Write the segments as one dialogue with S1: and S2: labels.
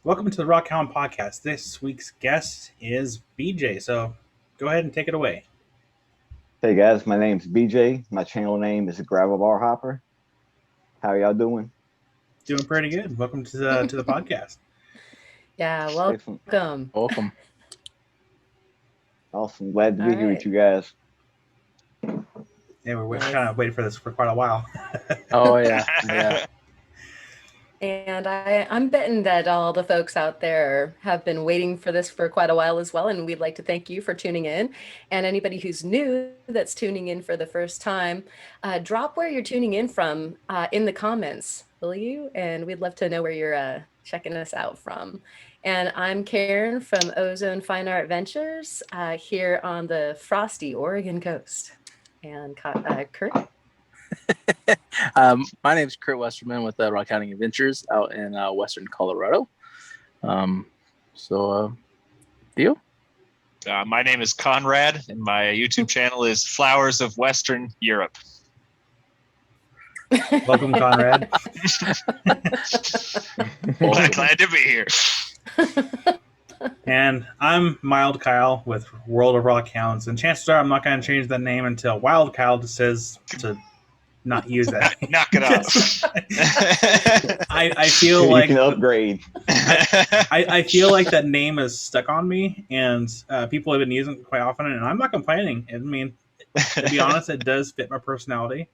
S1: Welcome to the Rockhound Podcast. This week's guest is BJ, so go ahead and take it away.
S2: Hey guys, my name's BJ. My channel name is Gravel Bar Hopper. How y'all doing?
S1: Doing pretty good. Welcome to the podcast.
S3: Yeah,
S2: Excellent.
S3: welcome.
S4: Welcome.
S2: Awesome. Glad to be
S3: All
S2: here with
S3: right.
S2: you guys.
S1: Yeah, we're
S3: Nice.
S1: kind of waiting for this for quite a while.
S4: Oh yeah.
S3: And I'm betting that all the folks out there have been waiting for this for quite a while as well. And we'd like to thank you for tuning in. And anybody who's new that's tuning in for the first time, drop where you're tuning in from in the comments, will you? And we'd love to know where you're checking us out from. And I'm Karen from Ozone Fine Art Adventures here on the frosty Oregon coast. And Kurt.
S4: My name is Kurt Westerman with Rock.Hounding.Adventures out in Western Colorado. Theo?
S5: My name is Conrad, and my YouTube channel is Flowers of Western Europe.
S1: Welcome, Conrad.
S5: Glad to be here.
S1: And I'm Mild Kyle with World of Rock Hounds. And chances are I'm not going to change that name until Wild Kyle says to not use that.
S5: Knock it off.
S1: I feel
S2: You
S1: like
S2: can upgrade.
S1: I feel like that name is stuck on me, and people have been using it quite often, and I'm not complaining. I mean, to be honest, it does fit my personality.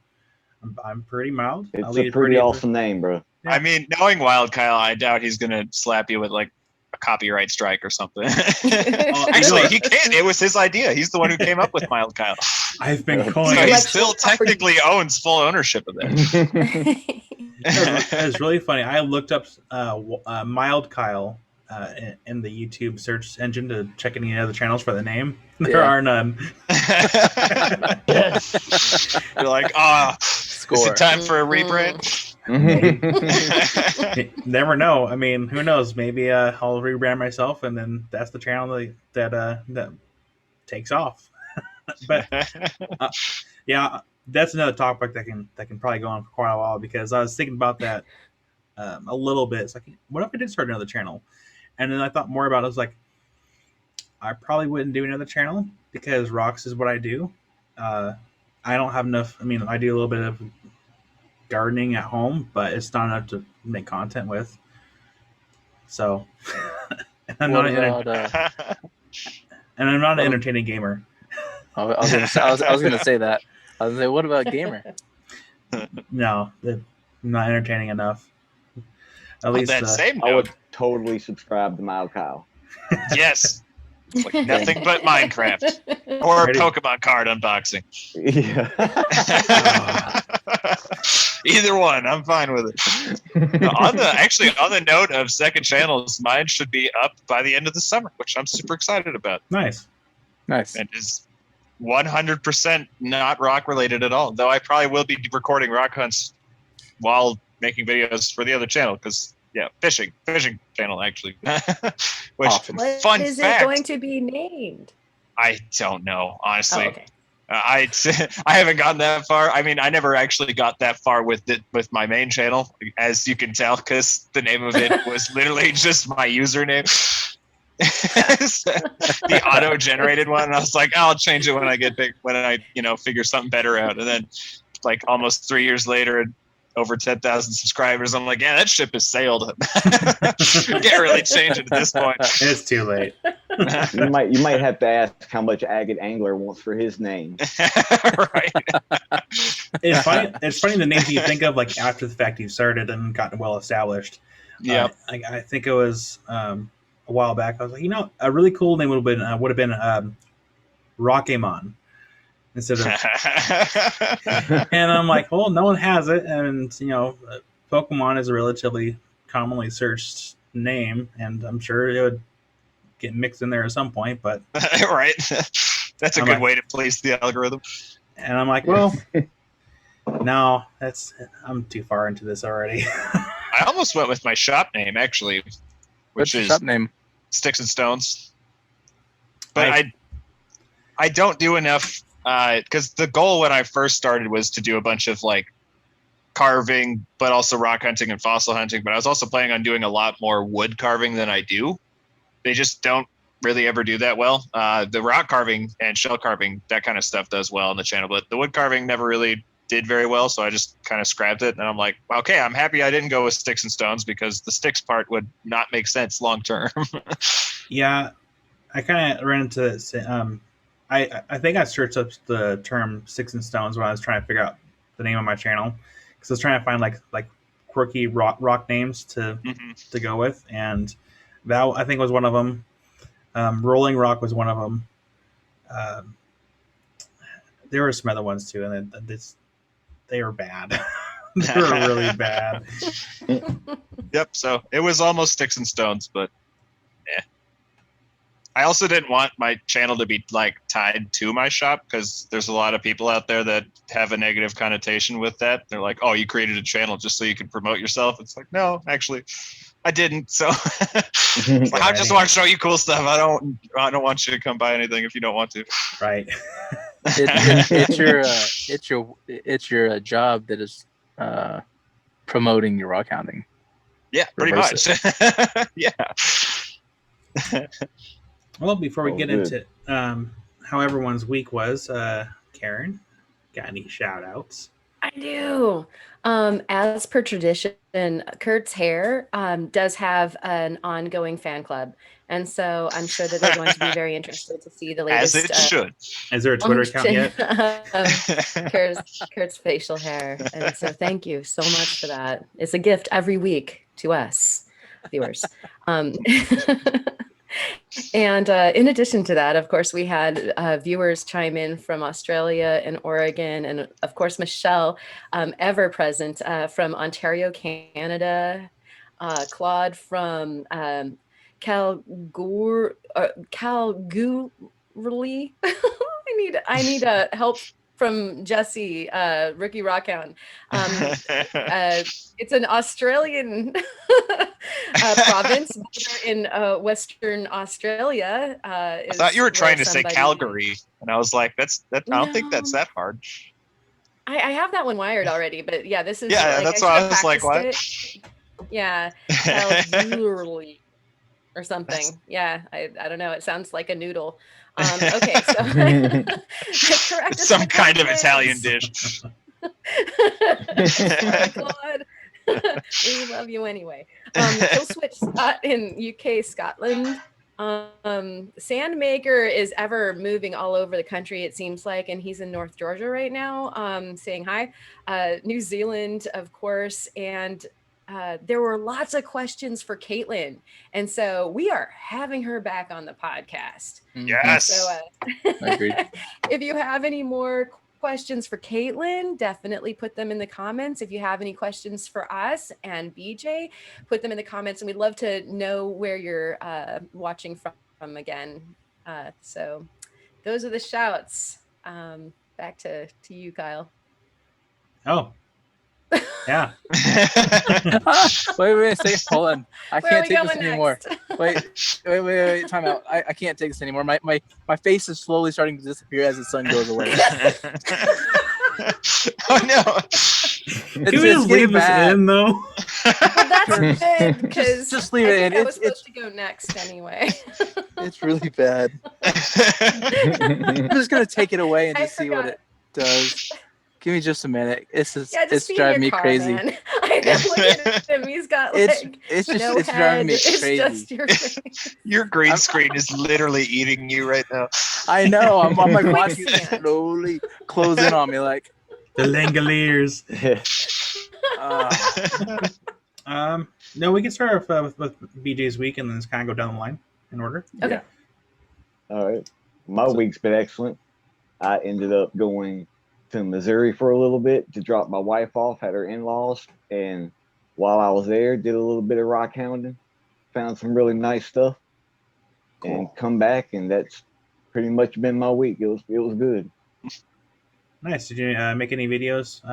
S1: I'm pretty mild. I
S2: It's
S1: lead
S2: a pretty awesome name, bro.
S5: I mean, knowing Wild Kyle, I doubt he's going to slap you with like a copyright strike or something. Actually, he can't. It was his idea. He's the one who came up with Wild Kyle.
S1: I've been
S5: So
S1: calling
S5: he
S1: it.
S5: still technically owns full ownership of that.
S1: It's really funny. I looked up Mild Kyle in the YouTube search engine to check any other channels for the name. There are none.
S5: You're like, is it time for a rebrand?
S1: Never know. I mean, who knows? Maybe I'll rebrand myself, and then that's the channel that takes off. But yeah, that's another topic that can probably go on for quite a while, because I was thinking about that a little bit. It's like, what if I did start another channel? And then I thought more about it. I was like, I probably wouldn't do another channel because rocks is what I do. I don't have enough. I mean, I do a little bit of gardening at home, but it's not enough to make content with. So, and I'm not an entertaining gamer.
S4: I was gonna say that. I was gonna say, what about gamer?
S1: No, I'm not entertaining enough. At least
S5: that same
S2: I would
S5: note,
S2: totally subscribe to Mild Kyle.
S5: yes. It's like nothing but Minecraft or
S1: Ready?
S5: Pokemon card unboxing.
S2: Yeah.
S5: Either one, I'm fine with it. On the note of second channels, mine should be up by the end of the summer, which I'm super excited about.
S1: Nice.
S5: And is 100% not rock related at all. Though I probably will be recording rock hunts while making videos for the other channel, because fishing channel actually. Which
S4: Awesome.
S3: What
S5: fun
S3: is
S5: fact,
S3: it going to be named?
S5: I don't know, honestly.
S3: Oh, okay.
S5: I haven't gotten that far. I mean, I never actually got that far with my main channel, as you can tell, because the name of it was literally just my username. The auto-generated one. And I was like, I'll change it when I get big, when I figure something better out. And then, like almost 3 years later, over 10,000 subscribers, I'm like, yeah, that ship has sailed. Can't really change it at this point.
S1: It's too late.
S2: You might have to ask how much Agate Angler wants for his name.
S5: Right.
S1: It's funny the names you think of like after the fact you've started and gotten well established.
S5: Yeah.
S1: I think it was a while back. I was like, a really cool name would have been Rockemon instead of. And I'm like, well, no one has it, and Pokemon is a relatively commonly searched name, and I'm sure it would get mixed in there at some point. But
S5: right, that's a good way to place the algorithm.
S1: And I'm like, well, no, I'm too far into this already.
S5: I almost went with my shop name actually,
S4: What's
S5: which
S4: your
S5: is
S4: shop name?
S5: Sticks and Stones. But I don't do enough, because the goal when I first started was to do a bunch of like carving, but also rock hunting and fossil hunting. But I was also planning on doing a lot more wood carving than I do. They just don't really ever do that well. The rock carving and shell carving, that kind of stuff does well on the channel, but the wood carving never really did very well. So I just kind of scrapped it. And I'm like, okay, I'm happy I didn't go with sticks and stones because the sticks part would not make sense long term.
S1: Yeah, I kind of ran into this. I think I searched up the term sticks and stones when I was trying to figure out the name of my channel, because I was trying to find like quirky rock names to go with, and that I think was one of them. Rolling Rock was one of them. There were some other ones too, and they were bad. They were really bad.
S5: Yep. So it was almost sticks and stones, but yeah. I also didn't want my channel to be like tied to my shop, because there's a lot of people out there that have a negative connotation with that. They're like, "Oh, you created a channel just so you can promote yourself." It's like, no, actually, I didn't. So I just want to show you cool stuff. I don't want you to come buy anything if you don't want to.
S1: Right.
S4: It's your job that is promoting your rock hounding.
S5: Yeah, pretty much. Yeah.
S1: Well, before we get into how everyone's week was, Karen, got any shout outs?
S3: I do. As per tradition, Kurt's Hair does have an ongoing fan club. And so I'm sure that they're going to be very interested to see the latest.
S5: As it should.
S1: Is there a Twitter account yet?
S3: Kurt's facial hair. And so thank you so much for that. It's a gift every week to us viewers. And in addition to that, of course, we had viewers chime in from Australia and Oregon, and of course, Michelle, ever present from Ontario, Canada, Claude from Calgary. I need help from Jesse, Rookie Rockhound. It's an Australian province in Western Australia.
S5: I thought you were trying to say Calgary, and I was like, I don't think that's that hard.
S3: I have that one wired already, but yeah, this is
S5: that's why I was like, what?
S3: Yeah, Calgary or something. Yeah, I don't know. It sounds like a noodle. Okay, so
S5: some kind of Italian dish.
S3: God. We love you anyway. Kill Switch Scott in UK, Scotland. Sandmaker is ever moving all over the country, it seems like, and he's in North Georgia right now, saying hi. New Zealand, of course, and there were lots of questions for Caitlin, and so we are having her back on the podcast.
S5: Yes.
S3: So,
S4: Agreed.
S3: If you have any more questions for Caitlin, definitely put them in the comments. If you have any questions for us and BJ, put them in the comments, and we'd love to know where you're watching from again. So those are the shouts. Back to you, Kyle.
S1: Oh. Yeah.
S4: Wait a second. Hold on. I
S3: Where
S4: can't
S3: are we
S4: take this
S3: going
S4: anymore.
S3: next?
S4: Wait. Time out. I can't take this anymore. My face is slowly starting to disappear as the sun goes away.
S5: Oh no.
S1: Can we just leave this in though?
S3: Well, that's good, because
S4: just leave it in.
S3: I was supposed to go next anyway.
S4: It's really bad. I'm just gonna take it away and just see what it does. Give me just a minute. It's driving me crazy.
S3: Man. I know. Look at him. He's got like
S4: it's
S3: no head.
S4: driving me
S3: It's
S4: crazy.
S3: just your face.
S5: Your green screen is literally eating you right now.
S4: I know. I'm like watching it slowly close in on me, like
S1: The Langoliers. No, we can start with BJ's week and then just kind of go down the line in order.
S3: Okay.
S2: All right. My week's been excellent. I ended up going to Missouri for a little bit to drop my wife off at her in-laws, and while I was there, did a little bit of rock hounding, found some really nice stuff, and come back, and that's pretty much been my week. It was good.
S1: Nice. Did you make any videos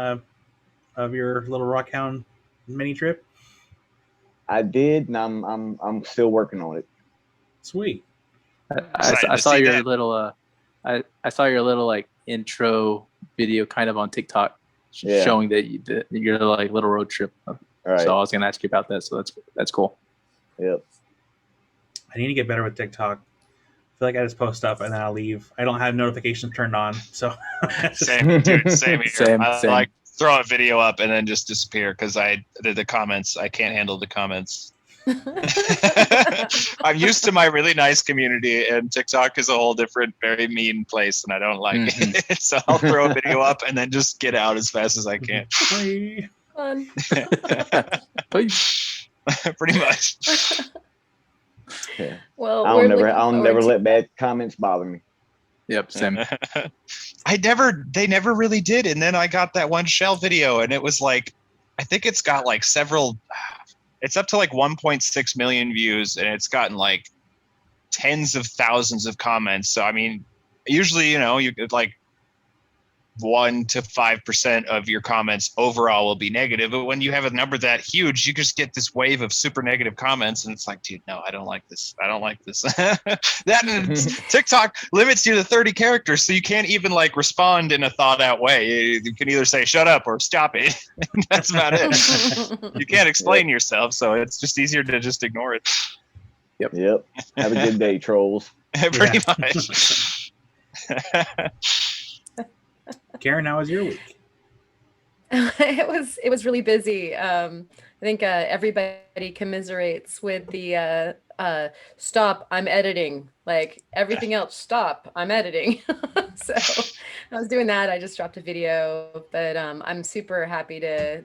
S1: of your little Rockhound mini trip?
S2: I did, and I'm still working on it.
S1: Sweet.
S4: I saw your little I saw your little like intro video kind of on TikTok. showing that you're like little road trip.
S2: Right.
S4: So I was gonna ask you about that. So that's cool.
S2: Yep.
S1: I need to get better with TikTok. I feel like I just post stuff and then I'll leave. I don't have notifications turned on, so
S5: Same, dude. Same here.
S4: Same.
S5: I like throw a video up and then just disappear because the comments. I can't handle the comments. I'm used to my really nice community, and TikTok is a whole different, very mean place, and I don't like it. So I'll throw a video up and then just get out as fast as I can.
S3: Fun.
S5: Pretty much.
S2: Yeah.
S3: Well,
S2: I'll never let bad comments bother me.
S4: Yep, same.
S5: They never really did, and then I got that one shell video, and it was like, I think it's got like it's up to like 1.6 million views, and it's gotten like tens of thousands of comments. So I mean, usually, you get like 1 to 5% of your comments overall will be negative, but when you have a number that huge, you just get this wave of super negative comments, and it's like, dude, no, I don't like this. That TikTok limits you to 30 characters, so you can't even like respond in a thought out way. You can either say shut up or stop it. That's about it. You can't explain yourself, so it's just easier to just ignore it.
S2: Yep. Have a good day, trolls.
S5: Pretty much.
S1: Karen, how was your week?
S3: It was really busy. I think everybody commiserates with the stop, I'm editing. Like everything else, stop, I'm editing. So I was doing that. I just dropped a video, but I'm super happy to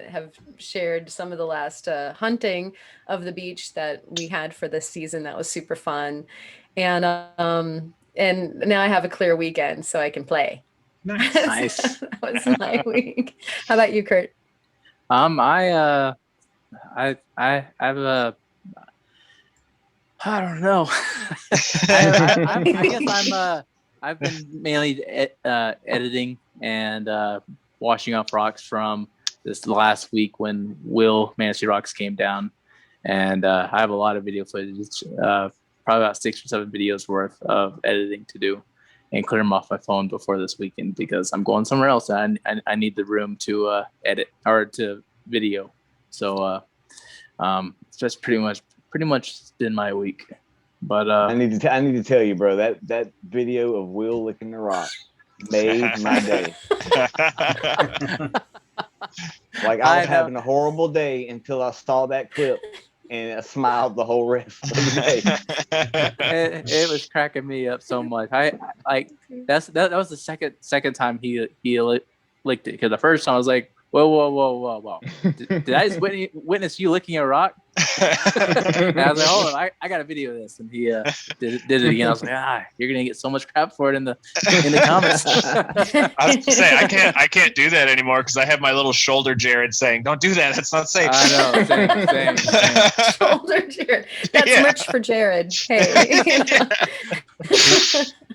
S3: have shared some of the last hunting of the beach that we had for this season. That was super fun, and now I have a clear weekend, so I can play.
S1: Nice.
S3: That was my week. How about you, Kurt?
S4: I have a. I don't know. I guess I've been mainly editing and washing off rocks from this last week when Manatee Rocks came down, and I have a lot of video footage, probably about 6 or 7 videos worth of editing to do, and clear them off my phone before this weekend because I'm going somewhere else and I need the room to edit or to video. So it's just pretty much been my week. But I
S2: need to tell you, bro, that video of Will licking the rock made my day. Like I was having a horrible day until I saw that clip. And I smiled the whole rest of the day.
S4: It was cracking me up so much. That was the second time he licked it, because the first time I was like, whoa. Did I just witness you licking a rock? And I was like, hold on, I got a video of this, and he did it again. I was like, you're gonna get so much crap for it in the comments.
S5: I was gonna say I can't do that anymore because I have my little shoulder Jared saying, "Don't do that. That's not safe."
S4: I know, same.
S3: Shoulder Jared. That's merch for Jared. Hey.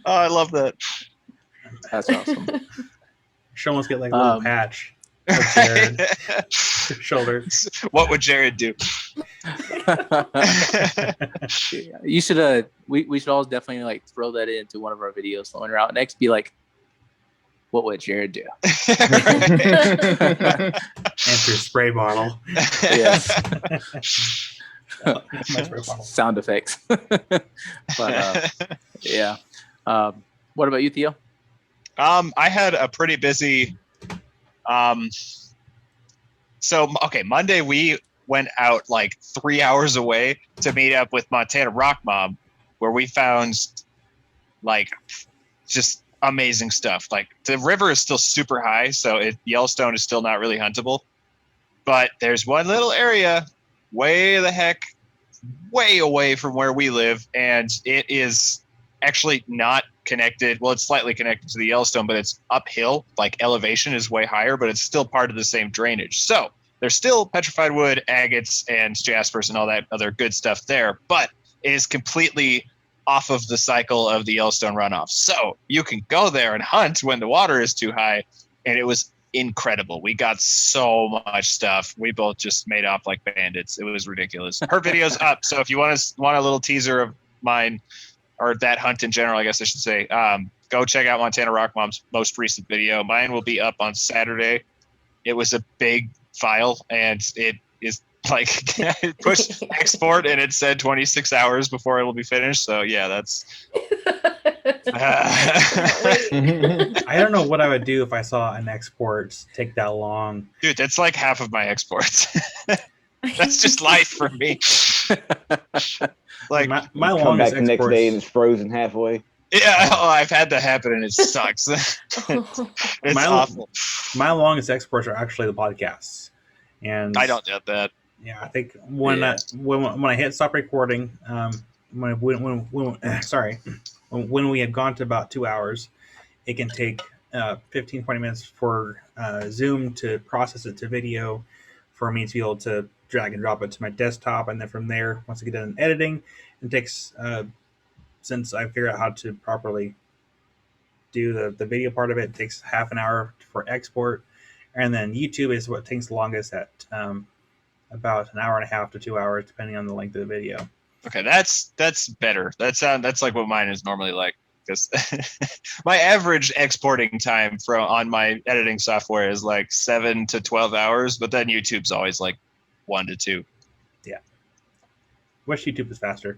S5: Oh, I love that.
S4: That's awesome.
S1: She'll almost get like a little patch. Jared. Shoulders.
S5: What would Jared do?
S4: You should we should always definitely like throw that into one of our videos when we're out next. Be like, what would Jared do?
S1: Answer spray bottle.
S4: Yes. Sound effects. But yeah. What about you, Theo?
S5: I had a pretty busy. Monday we went out like 3 hours away to meet up with Montana Rock Mob, where we found like just amazing stuff. Like the river is still super high, so Yellowstone is still not really huntable. But there's one little area way away from where we live, and it is actually not connected. Well, it's slightly connected to the Yellowstone, but it's uphill. Like elevation is way higher, but it's still part of the same drainage. So there's still petrified wood, agates, and jaspers and all that other good stuff there, but it is completely off of the cycle of the Yellowstone runoff. So you can go there and hunt when the water is too high, and it was incredible. We got so much stuff. We both just made off like bandits. It was ridiculous. Her video's up, so if you want a little teaser of mine, or that hunt in general, I guess I should say, go check out Montana Rock Mom's most recent video. Mine will be up on Saturday. It was a big file, and it is like push export, and it said 26 hours before it will be finished. So yeah, that's.
S1: I don't know what I would do if I saw an export take that long.
S5: Dude, that's like half of my exports. That's just life for me. Like
S1: my
S2: Come
S1: longest
S2: back the next
S1: exports.
S2: day and it's frozen halfway.
S5: yeah, I've had that happen and it sucks. It's awful.
S1: My longest exports are actually the podcasts, and
S5: I don't doubt that.
S1: Yeah, I think when I hit stop recording, when we had gone to about 2 hours, it can take 15, 20 minutes for Zoom to process it to video, for me to be able to drag and drop it to my desktop, and then from there, once I get done editing, it takes since I figured out how to properly do the video part of it, it takes half an hour for export, and then YouTube is what takes the longest at about an hour and a half to 2 hours, depending on the length of the video.
S5: Okay, that's better. That's like what mine is normally like. Because my average exporting time on my editing software is like 7 to 12 hours, but then YouTube's always like 1 to 2.
S1: Yeah. Wish YouTube was faster.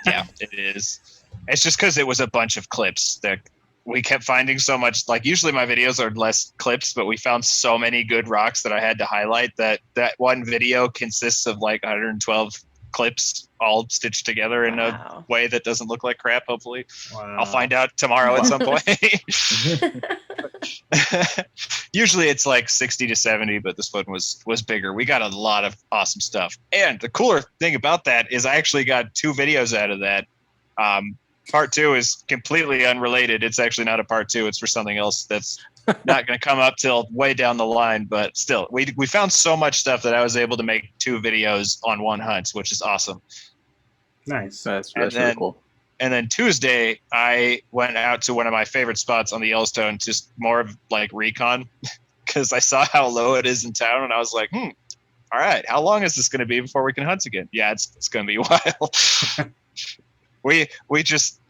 S5: Yeah, it is. It's just because it was a bunch of clips that we kept finding so much. Like usually my videos are less clips, but we found so many good rocks that I had to highlight that one video consists of like 112 clips all stitched together in a way that doesn't look like crap. Hopefully, I'll find out tomorrow at some point. Usually it's like 60 to 70, but this one was bigger. We got a lot of awesome stuff, and the cooler thing about that is I actually got 2 videos out of that. Part 2 is completely unrelated. It's actually not a part 2. It's for something else that's not going to come up till way down the line. But still, we found so much stuff that I was able to make 2 videos on one hunt, which is awesome.
S1: Nice.
S4: That's really cool.
S5: And then Tuesday, I went out to one of my favorite spots on the Yellowstone, just more of like recon, because I saw how low it is in town, and I was like, all right, how long is this going to be before we can hunt again? Yeah, it's going to be a while. We just,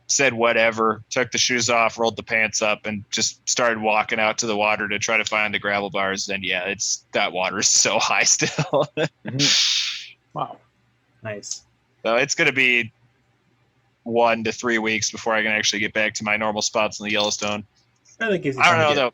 S5: said whatever, took the shoes off, rolled the pants up, and just started walking out to the water to try to find the gravel bars. And yeah, that water is so high still.
S1: Wow. Nice.
S5: So it's going to be 1 to 3 weeks before I can actually get back to my normal spots in the Yellowstone.
S1: I think
S5: I don't know, though.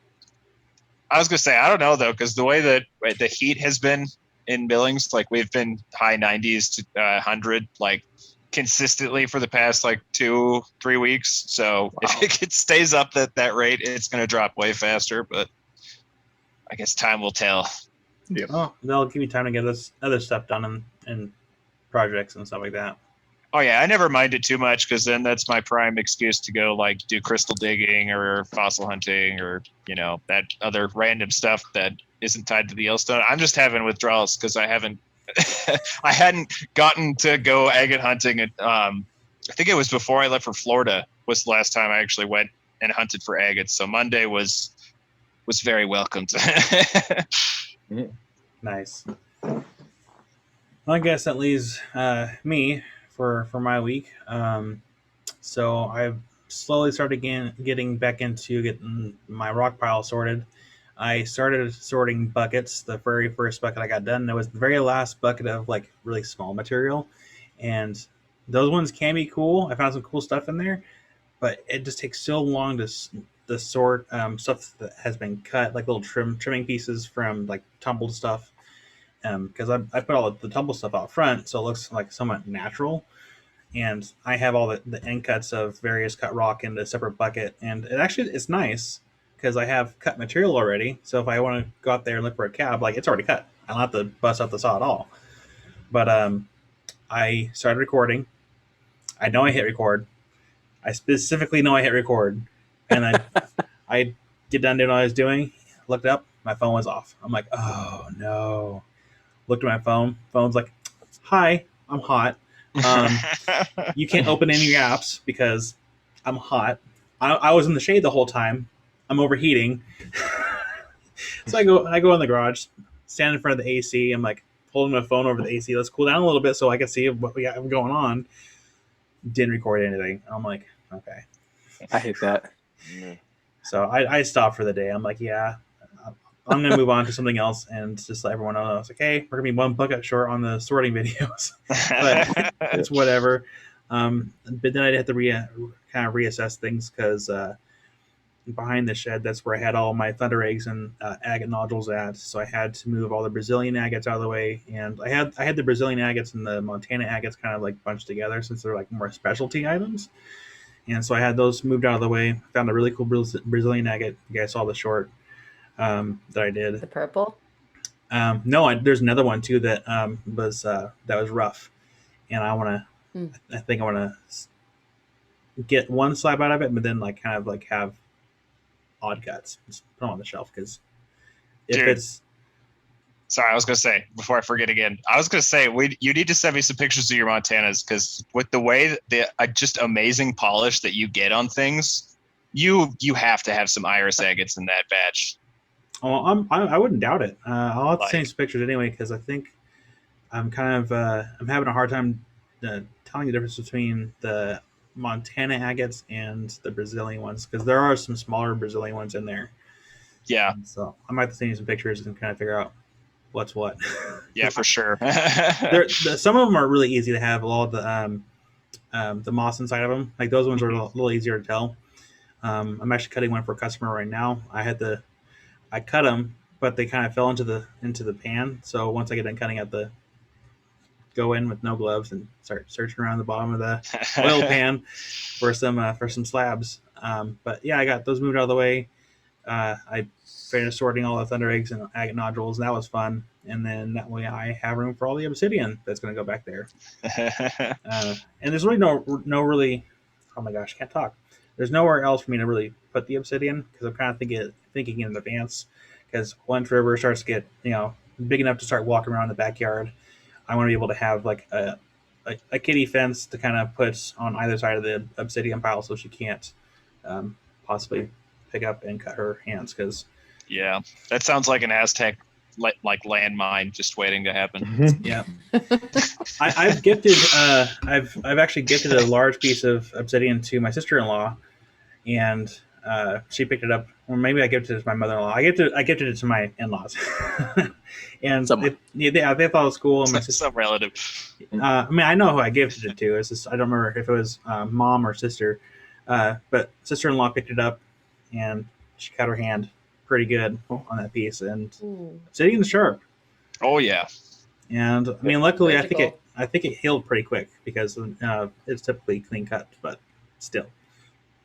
S5: I was going to say, I don't know, though, because the way that the heat has been in Billings, like we've been high 90s to 100, like consistently for the past like 2-3 weeks. So if it stays up at that rate, it's going to drop way faster, but I guess time will tell.
S1: Yeah. Oh, that'll give you time to get this other stuff done and projects and stuff like that.
S5: Oh yeah, I never mind it too much, because then that's my prime excuse to go like do crystal digging or fossil hunting or that other random stuff that isn't tied to the Yellowstone. I'm just having withdrawals because I hadn't gotten to go agate hunting. I think it was before I left for Florida was the last time I actually went and hunted for agates. So Monday was very welcomed.
S1: Nice. Well, I guess that leaves me for my week. So I've slowly started getting back into getting my rock pile sorted. I started sorting buckets. The very first bucket I got done, it was the very last bucket of like really small material, and those ones can be cool. I found some cool stuff in there, but it just takes so long to sort stuff that has been cut, like little trimming pieces from like tumbled stuff. Because I put all the tumble stuff out front, so it looks like somewhat natural. And I have all the end cuts of various cut rock in a separate bucket, and it's nice because I have cut material already. So if I want to go out there and look for a cab, like it's already cut. I don't have to bust out the saw at all. But I started recording. I know I hit record. I specifically know I hit record, and I get done doing what I was doing. Looked up, my phone was off. I'm like, oh no. Looked at my phone. Phone's like, hi, I'm hot. You can't open any of your apps because I'm hot. I was in the shade the whole time. I'm overheating. So I go in the garage, stand in front of the AC. I'm like holding my phone over the AC. Let's cool down a little bit so I can see what we got going on. Didn't record anything. I'm like, okay.
S4: I hate that.
S2: Yeah.
S1: So I stopped for the day. I'm like, yeah, I'm gonna move on to something else, and just let everyone know. I was like, hey, we're gonna be one bucket short on the sorting videos, but it's whatever. But then I had to kind of reassess things because behind the shed, that's where I had all my thunder eggs and agate nodules at. So I had to move all the Brazilian agates out of the way, and I had the Brazilian agates and the Montana agates kind of like bunched together since they're like more specialty items. And so I had those moved out of the way. Found a really cool Brazilian agate. You guys saw the short that I did.
S3: The purple.
S1: No, there's another one too that was rough, and I think I want to get one slab out of it, but then like kind of like have odd cuts. Just put them on the shelf because if
S5: Dude.
S1: it's
S5: Sorry, I was gonna say before I forget again. I was gonna say you need to send me some pictures of your Montanas because with the way the just amazing polish that you get on things, you have to have some iris agates in that batch.
S1: Oh, I wouldn't doubt it. I'll have to
S5: Like-
S1: send you some pictures anyway because I think I'm kind of I'm having a hard time telling the difference between the Montana agates and the Brazilian ones because there are some smaller Brazilian ones in there.
S5: Yeah,
S1: So I might have to send you some pictures and kind of figure out what's what.
S5: yeah, for sure.
S1: Some of them are really easy to have. A lot of the moss inside of them, like those ones are a little easier to tell. I'm actually cutting one for a customer right now. I cut them, but they kind of fell into the pan. So once I get done cutting out go in with no gloves and start searching around the bottom of the oil pan for some slabs. But yeah, I got those moved out of the way. I finished sorting all the thunder eggs and agate nodules, and that was fun. And then that way I have room for all the obsidian that's going to go back there. And there's really no really, oh my gosh, I can't talk. There's nowhere else for me to really put the obsidian because I'm kind of thinking in advance. Because once River starts to get big enough to start walking around the backyard, I want to be able to have like a kitty fence to kind of put on either side of the obsidian pile so she can't possibly pick up and cut her hands. Because
S5: yeah, that sounds like an Aztec like landmine just waiting to happen.
S1: yeah, I've gifted I've actually gifted a large piece of obsidian to my sister-in-law, and she picked it up. Or maybe I gifted it to my mother-in-law. I gifted it to my in-laws, and they thought it was cool. And my sister,
S5: Some relative.
S1: I mean, I know who I gifted it to. It's just I don't remember if it was mom or sister, but sister-in-law picked it up, and she cut her hand pretty good on that piece, and obsidian's sharp.
S5: Oh yeah.
S1: And I mean, luckily,
S3: Magical.
S1: I think it healed pretty quick because it's typically clean cut, but still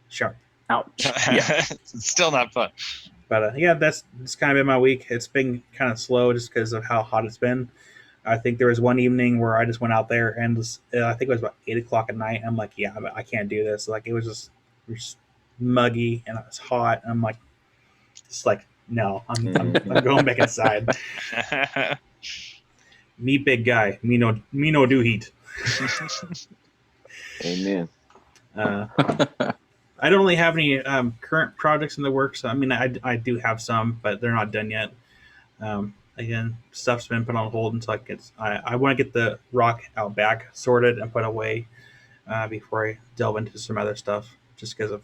S1: sharp.
S4: Ouch. Yeah.
S5: It's still not fun.
S1: But yeah, that's kind of been my week. It's been kind of slow just because of how hot it's been. I think there was one evening where I just went out there and I think it was about 8:00 at night. I'm like, yeah, I can't do this. Like it was just muggy and it was hot. And I'm like, no, I'm going back inside. Me big guy, me no do heat.
S2: Amen.
S1: I don't really have any current projects in the works. I mean, I do have some, but they're not done yet. Again, stuff's been put on hold until I want to get the rock out back sorted and put away before I delve into some other stuff. Just because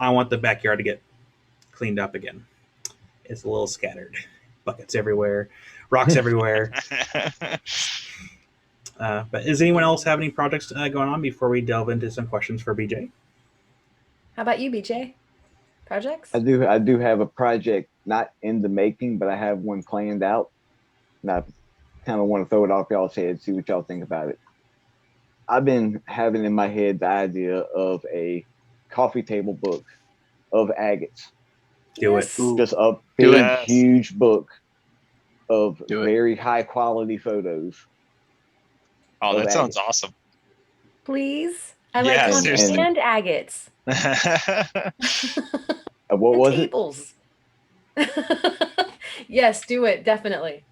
S1: I want the backyard to get cleaned up again. It's a little scattered, buckets everywhere, rocks everywhere. But does anyone else have any projects going on before we delve into some questions for BJ?
S3: How about you, BJ? Projects?
S2: I do have a project not in the making, but I have one planned out. And I kind of want to throw it off y'all's head, see what y'all think about it. I've been having in my head the idea of a coffee table book of agates.
S1: Do it.
S2: Just a
S4: Do
S2: big,
S5: it.
S2: huge book of
S4: Do it.
S2: very high quality photos.
S5: Oh, that
S2: Of
S5: sounds
S2: agates.
S5: awesome.
S3: Please? I
S5: Yeah,
S3: like to
S2: seriously.
S3: understand agates.
S2: What was it?
S3: Tables. Yes, do it, definitely.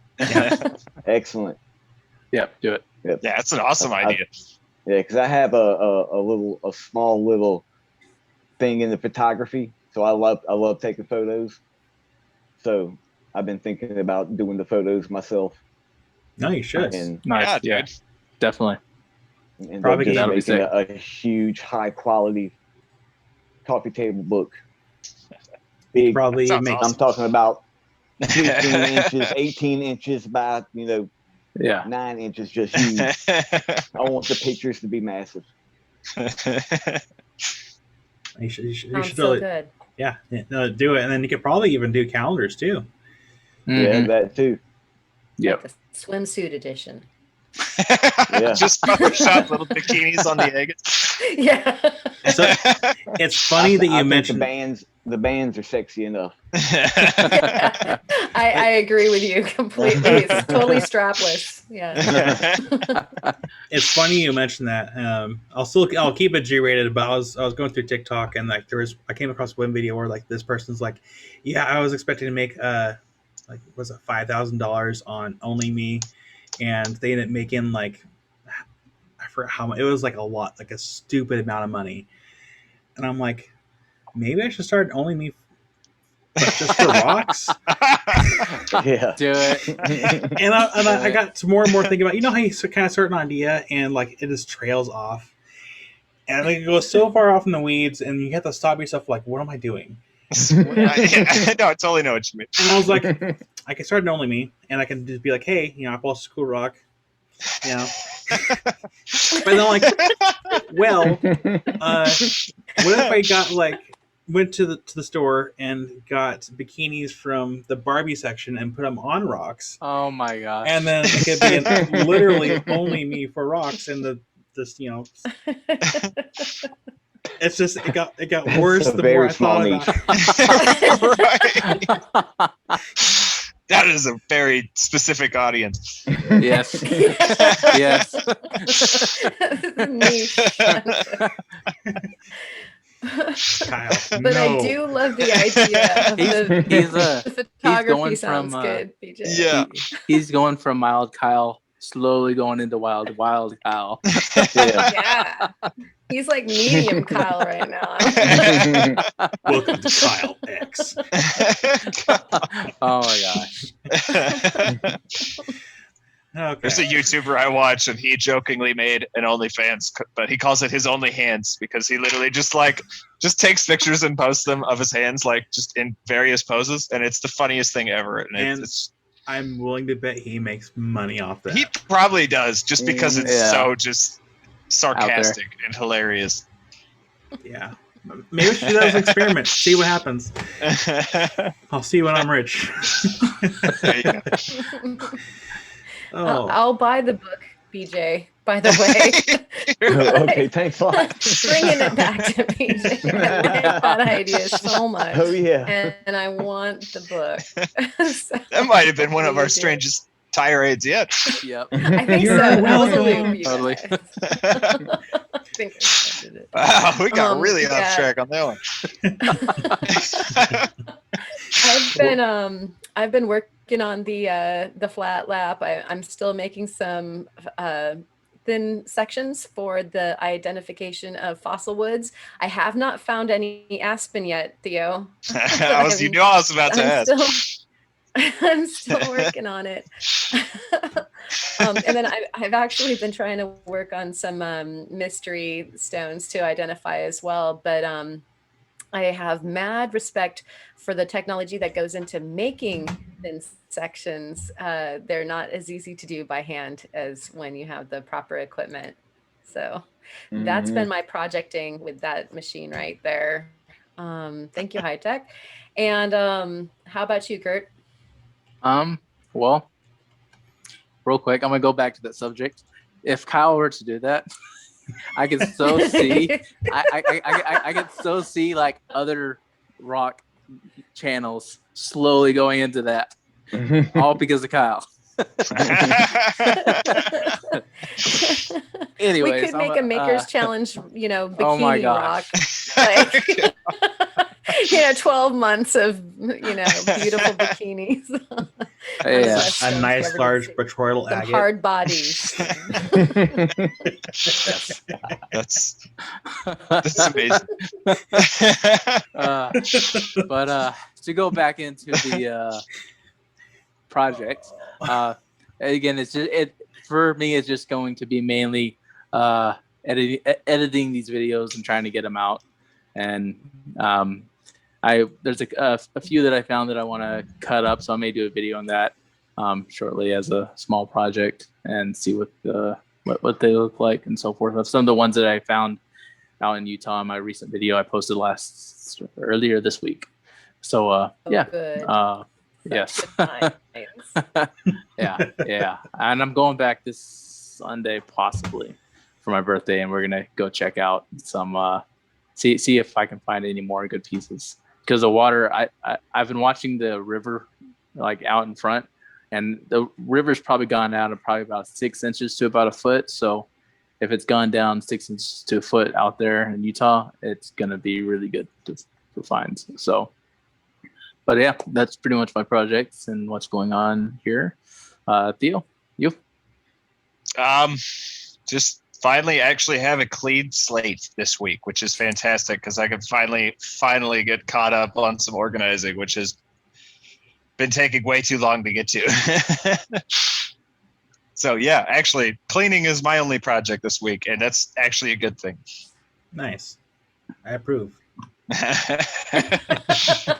S2: Excellent.
S4: Yep, do it.
S2: Yep.
S5: Yeah, it's an awesome idea.
S2: Yeah, because I have a small little thing in the photography, so I love taking photos. So I've been thinking about doing the photos myself,
S1: No, you should.
S2: and
S4: Nice.
S5: Yeah,
S4: Yeah,
S5: dude.
S4: definitely.
S2: and
S1: Probably
S2: just
S4: that'll be
S2: making
S4: sick.
S2: a huge high quality coffee table book. Big.
S1: Probably
S5: Sounds
S1: make.
S5: awesome.
S2: I'm talking about 15 inches, 18 inches by,
S4: Yeah.
S2: 9 inches, just huge. I want the pictures to be massive.
S1: You should
S3: Sounds
S1: do
S3: so
S1: it.
S3: good.
S1: Yeah, no, do it, and then you could probably even do calendars too.
S2: Yeah,
S4: Mhm.
S2: that too.
S4: Yep.
S3: Like the swimsuit edition.
S5: Just Photoshop little bikinis on the egg.
S3: Yeah.
S1: So it's funny that
S2: I
S1: you
S2: think
S1: mentioned.
S2: the bands are sexy enough.
S3: Yeah. I agree with you completely. It's totally strapless. Yeah.
S1: It's funny you mentioned that. I'll keep it G-rated, but I was going through TikTok and like I came across one video where like this person's like, yeah, I was expecting to make like was it $5,000 on Only Me, and they ended up making like I forgot how much. It was like a lot, like a stupid amount of money, and I'm like, maybe I should start Only Me, but just for rocks.
S2: Yeah.
S4: Do it.
S1: And I got to more and more thinking about, how you kind of start an idea and like it just trails off, and like it goes so far off in the weeds, and you have to stop yourself like, what am I doing?
S5: No, I totally know what you mean.
S1: And I was like, I can start an Only Me, and I can just be like, hey, I post cool rock, but then I'm like, well, what if I got went to the store and got bikinis from the Barbie section and put them on rocks,
S4: Oh my gosh.
S1: and then it could be literally Only Me for rocks, and it's just it got worse the more I thought about it.
S5: Right. That is a very specific audience.
S4: Yes. Yes.
S3: Niche.
S1: Kyle,
S3: But
S1: no.
S3: I do love the idea of the photography
S4: going
S3: sounds
S4: from,
S3: good, BJ.
S5: Yeah.
S4: He's going from mild Kyle, slowly going into wild Kyle.
S2: Yeah.
S3: Yeah. He's like medium Kyle right now.
S1: Welcome to Kyle X.
S4: Oh my gosh.
S1: Okay.
S5: There's a YouTuber I watch, and he jokingly made an OnlyFans, but he calls it his Only Hands because he literally just takes pictures and posts them of his hands, like just in various poses, and it's the funniest thing ever. And it's
S1: I'm willing to bet he makes money off that.
S5: he probably does, just because it's
S4: Yeah.
S5: so just sarcastic and hilarious.
S1: Yeah. Maybe we should do that as an experiment. See what happens. I'll see when I'm rich.
S5: There you go.
S1: Oh.
S3: I'll buy the book, BJ, by the way.
S2: Okay, thanks a lot.
S3: Bringing it back to BJ. I like that idea so much.
S2: Oh yeah.
S3: And I want the book. So,
S5: That might have been one of our
S3: BJ.
S5: strangest tirades yet.
S4: Yep.
S3: I think
S1: You're
S3: so.
S1: welcome.
S3: Absolutely. you
S4: Totally.
S3: guys. I think I did it.
S5: Wow, we got really
S3: Yeah.
S5: off track on that one.
S3: I've been working on the flat lap. I'm still making some thin sections for the identification of fossil woods. I have not found any aspen yet, Theo.
S5: You knew I was about to ask.
S3: I'm still working on it. And then I've actually been trying to work on some mystery stones to identify as well. But I have mad respect for the technology that goes into making thin sections. They're not as easy to do by hand as when you have the proper equipment. So that's been my projecting with that machine right there. Thank you, High Tech. And how about you, Kurt?
S4: Well, real quick, I'm gonna go back to that subject. If Kyle were to do that, I could so see I could so see like other rock channels slowly going into that. All because of Kyle. Anyways,
S3: we could make a maker's challenge, Bikini
S4: Oh my gosh.
S3: Rock. Like, 12 months of, beautiful bikinis.
S4: Yeah.
S1: A nice large petroleum
S3: Some
S1: agate.
S3: hard bodies.
S5: That's amazing.
S4: But to go back into the project, again, it's just for me. It's just going to be mainly editing these videos and trying to get them out. and there's a few that I found that I want to cut up, so I may do a video on that shortly as a small project and see what they look like and so forth. Some of the ones that I found out in Utah in my recent video I posted earlier this week. So yeah.
S3: Good.
S4: Yes.
S3: Nice.
S4: yeah. And I'm going back this Sunday possibly for my birthday, and we're gonna go check out some see if I can find any more good pieces. Because the water, I've been watching the river like out in front, and the river's probably gone down to probably about 6 inches to about a foot. So if it's gone down 6 inches to a foot out there in Utah, it's gonna be really good to find. So, but yeah, that's pretty much my projects and what's going on here. Theo, you?
S5: Just finally actually have a clean slate this week, which is fantastic because I can finally get caught up on some organizing, which has been taking way too long to get to. So yeah, actually cleaning is my only project this week, and that's actually a good thing. Nice.
S1: I approve.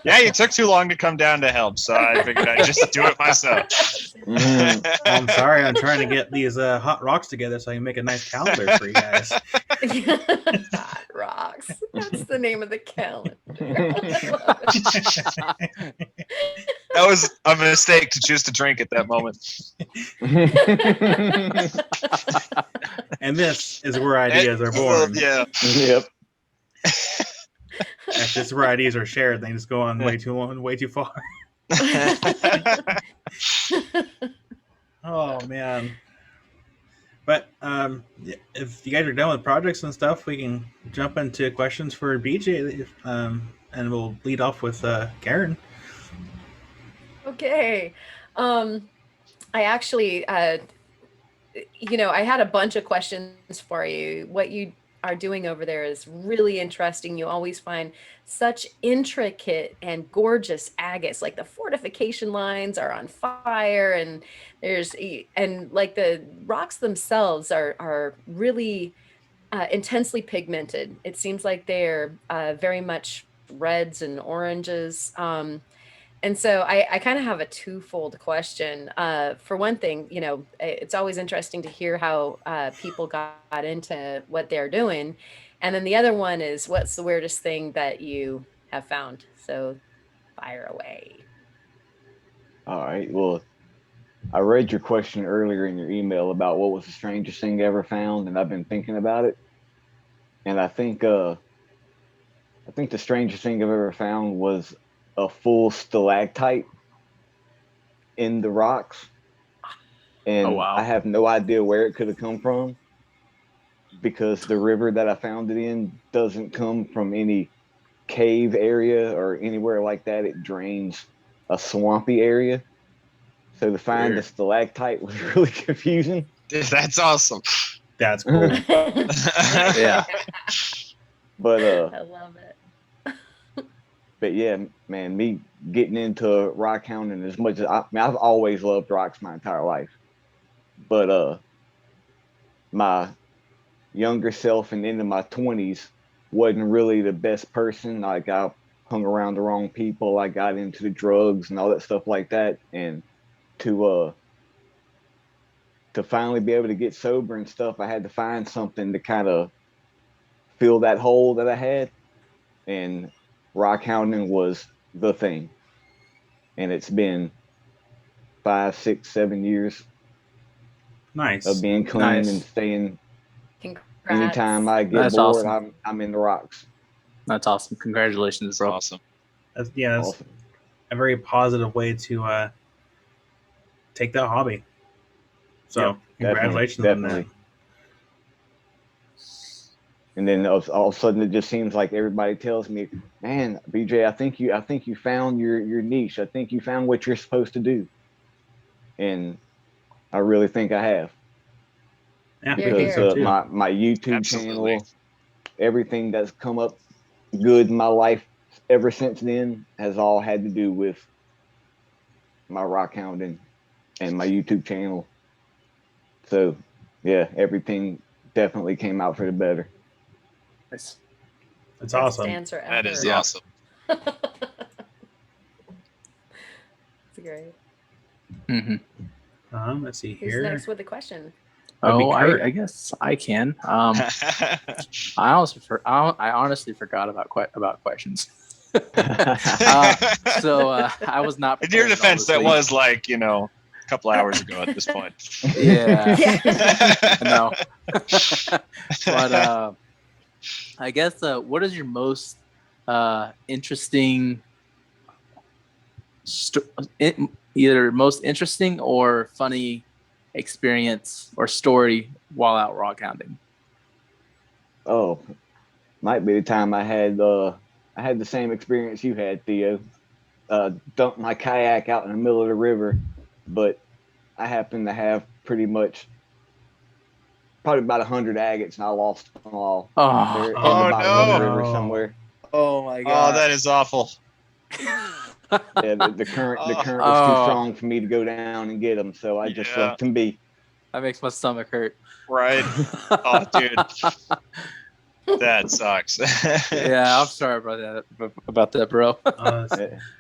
S5: Yeah, you took too long to come down to help, so I figured I'd just do it myself.
S1: I'm sorry, I'm trying to get these hot rocks together so I can make a nice calendar for you guys.
S3: Hot rocks. That's the name of the calendar.
S5: That was a mistake to choose to drink at that moment.
S1: And this is where ideas are born.
S5: Yeah.
S2: Yep.
S1: If this is where ideas are shared, they just go on way too long, way too far. Oh man. But if you guys are done with projects and stuff, we can jump into questions for BJ, and we'll lead off with Karen.
S3: Okay. I actually, I had a bunch of questions for you. What you are doing over there is really interesting. You always find such intricate and gorgeous agates. Like the fortification lines are on fire, and like the rocks themselves are really intensely pigmented. It seems like they're very much reds and oranges. And so I kind of have a twofold question. For one thing, it's always interesting to hear how people got into what they're doing. And then the other one is, what's the weirdest thing that you have found? So fire away.
S2: All right. Well, I read your question earlier in your email about what was the strangest thing you ever found, and I've been thinking about it. And I think the strangest thing I've ever found was a full stalactite in the rocks. And I have no idea where it could have come from, because the river that I found it in doesn't come from any cave area or anywhere like that. It drains a swampy area. So to find the stalactite was really confusing.
S5: That's awesome.
S1: That's cool.
S4: Yeah.
S2: But
S3: I love it.
S2: But yeah, man, me getting into rock hounding as much as I've always loved rocks my entire life. But my younger self and into my 20s wasn't really the best person. Like, I hung around the wrong people. I got into the drugs and all that stuff like that. And to finally be able to get sober and stuff, I had to find something to kind of fill that hole that I had. And rock hounding was the thing. And it's been 5, 6, 7 years
S1: Nice.
S2: of being clean and staying.
S3: Congrats.
S2: Anytime I get
S4: That's
S2: bored,
S4: awesome.
S2: I'm in the rocks.
S4: That's awesome. Congratulations, bro.
S5: Awesome.
S1: That's
S2: Awesome.
S1: a very positive way to take that hobby. So congratulations on that.
S2: And then all of a sudden, it just seems like everybody tells me, "Man, BJ, I think you found your niche. I think you found what you're supposed to do." And I really think I have.
S1: Yeah,
S2: because my YouTube channel, everything that's come up good in my life ever since then has all had to do with my rock hounding and my YouTube channel. So yeah, everything definitely came out for the better.
S4: Nice.
S1: It's
S3: Best
S1: awesome.
S3: answer ever.
S5: That is
S4: Yeah.
S5: awesome.
S3: That's great.
S4: Mm-hmm.
S1: Let's see
S3: Who's
S1: here.
S3: next with the question?
S1: That'd be
S4: Oh,
S1: Kurt.
S4: I guess I can. I honestly forgot about questions. So I was not.
S5: In your
S4: prepared at all
S5: defense,
S4: this
S5: that
S4: week.
S5: was like, a couple hours ago at this point.
S4: Yeah.
S3: Yeah.
S4: No. But I guess what is your most interesting either most interesting or funny experience or story while out rock hounding?
S2: Oh, might be the time I had the same experience you had, Theo. Dumped my kayak out in the middle of the river, but I happened to have pretty much probably about 100 agates, and I lost them all. They're at the
S5: Oh,
S2: bottom of the
S5: no.
S2: river somewhere.
S4: Oh my
S5: Oh, that is awful.
S2: Yeah, the current was too
S4: Oh.
S2: strong for me to go down and get them, so I just
S5: Yeah.
S2: let them be.
S4: That makes my stomach hurt.
S5: Right. Oh, dude. That sucks.
S4: Yeah, I'm sorry about that, bro.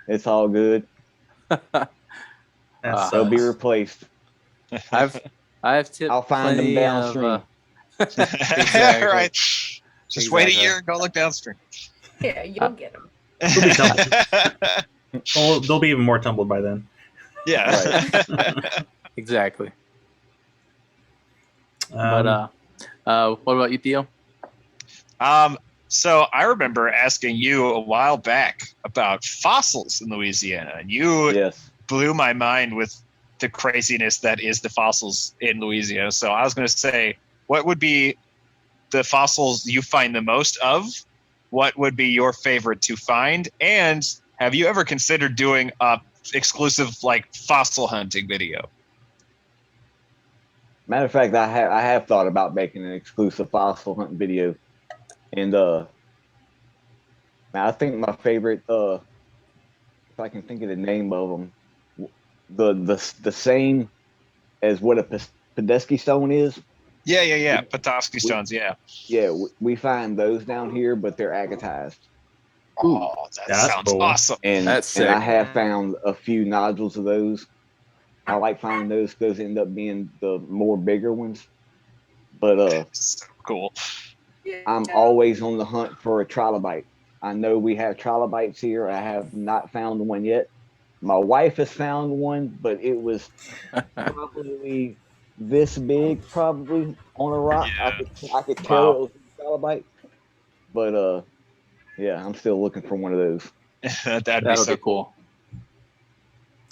S2: It's all good.
S1: That
S2: They'll be
S1: sucks.
S2: replaced.
S4: I've tipped
S2: I'll find them
S4: plenty
S2: downstream.
S4: of, Exactly.
S5: Right. Just wait a year and go look downstream.
S3: Yeah, you'll get them.
S1: They'll be tumbled. Well, they'll be even more tumbled by then.
S5: Yeah.
S4: Exactly. But what about you, Theo?
S5: So I remember asking you a while back about fossils in Louisiana, and you
S2: Yes.
S5: blew my mind with the craziness that is the fossils in Louisiana. So I was going to say, what would be the fossils you find the most of? What would be your favorite to find? And have you ever considered doing a exclusive fossil hunting video?
S2: Matter of fact, I have thought about making an exclusive fossil hunting video, and I think my favorite, if I can think of the name of them, the same as what a Pedesky stone is.
S5: Yeah. Petoskey stones, yeah.
S2: Yeah, we find those down here, but they're agatized.
S5: Oh, that
S1: That's
S5: sounds
S1: cool.
S5: awesome.
S2: And
S4: That's sick.
S2: I have found a few nodules of those. I like finding those. Those end up being the more bigger ones. But
S5: So cool.
S2: I'm always on the hunt for a trilobite. I know we have trilobites here. I have not found one yet. My wife has found one, but it was probably this big, probably on a rock.
S5: Yeah.
S2: I could tell
S4: Wow.
S2: it was a trilobite. But yeah, I'm still looking for one of those.
S5: That'd be
S4: That'll
S5: so
S4: be cool.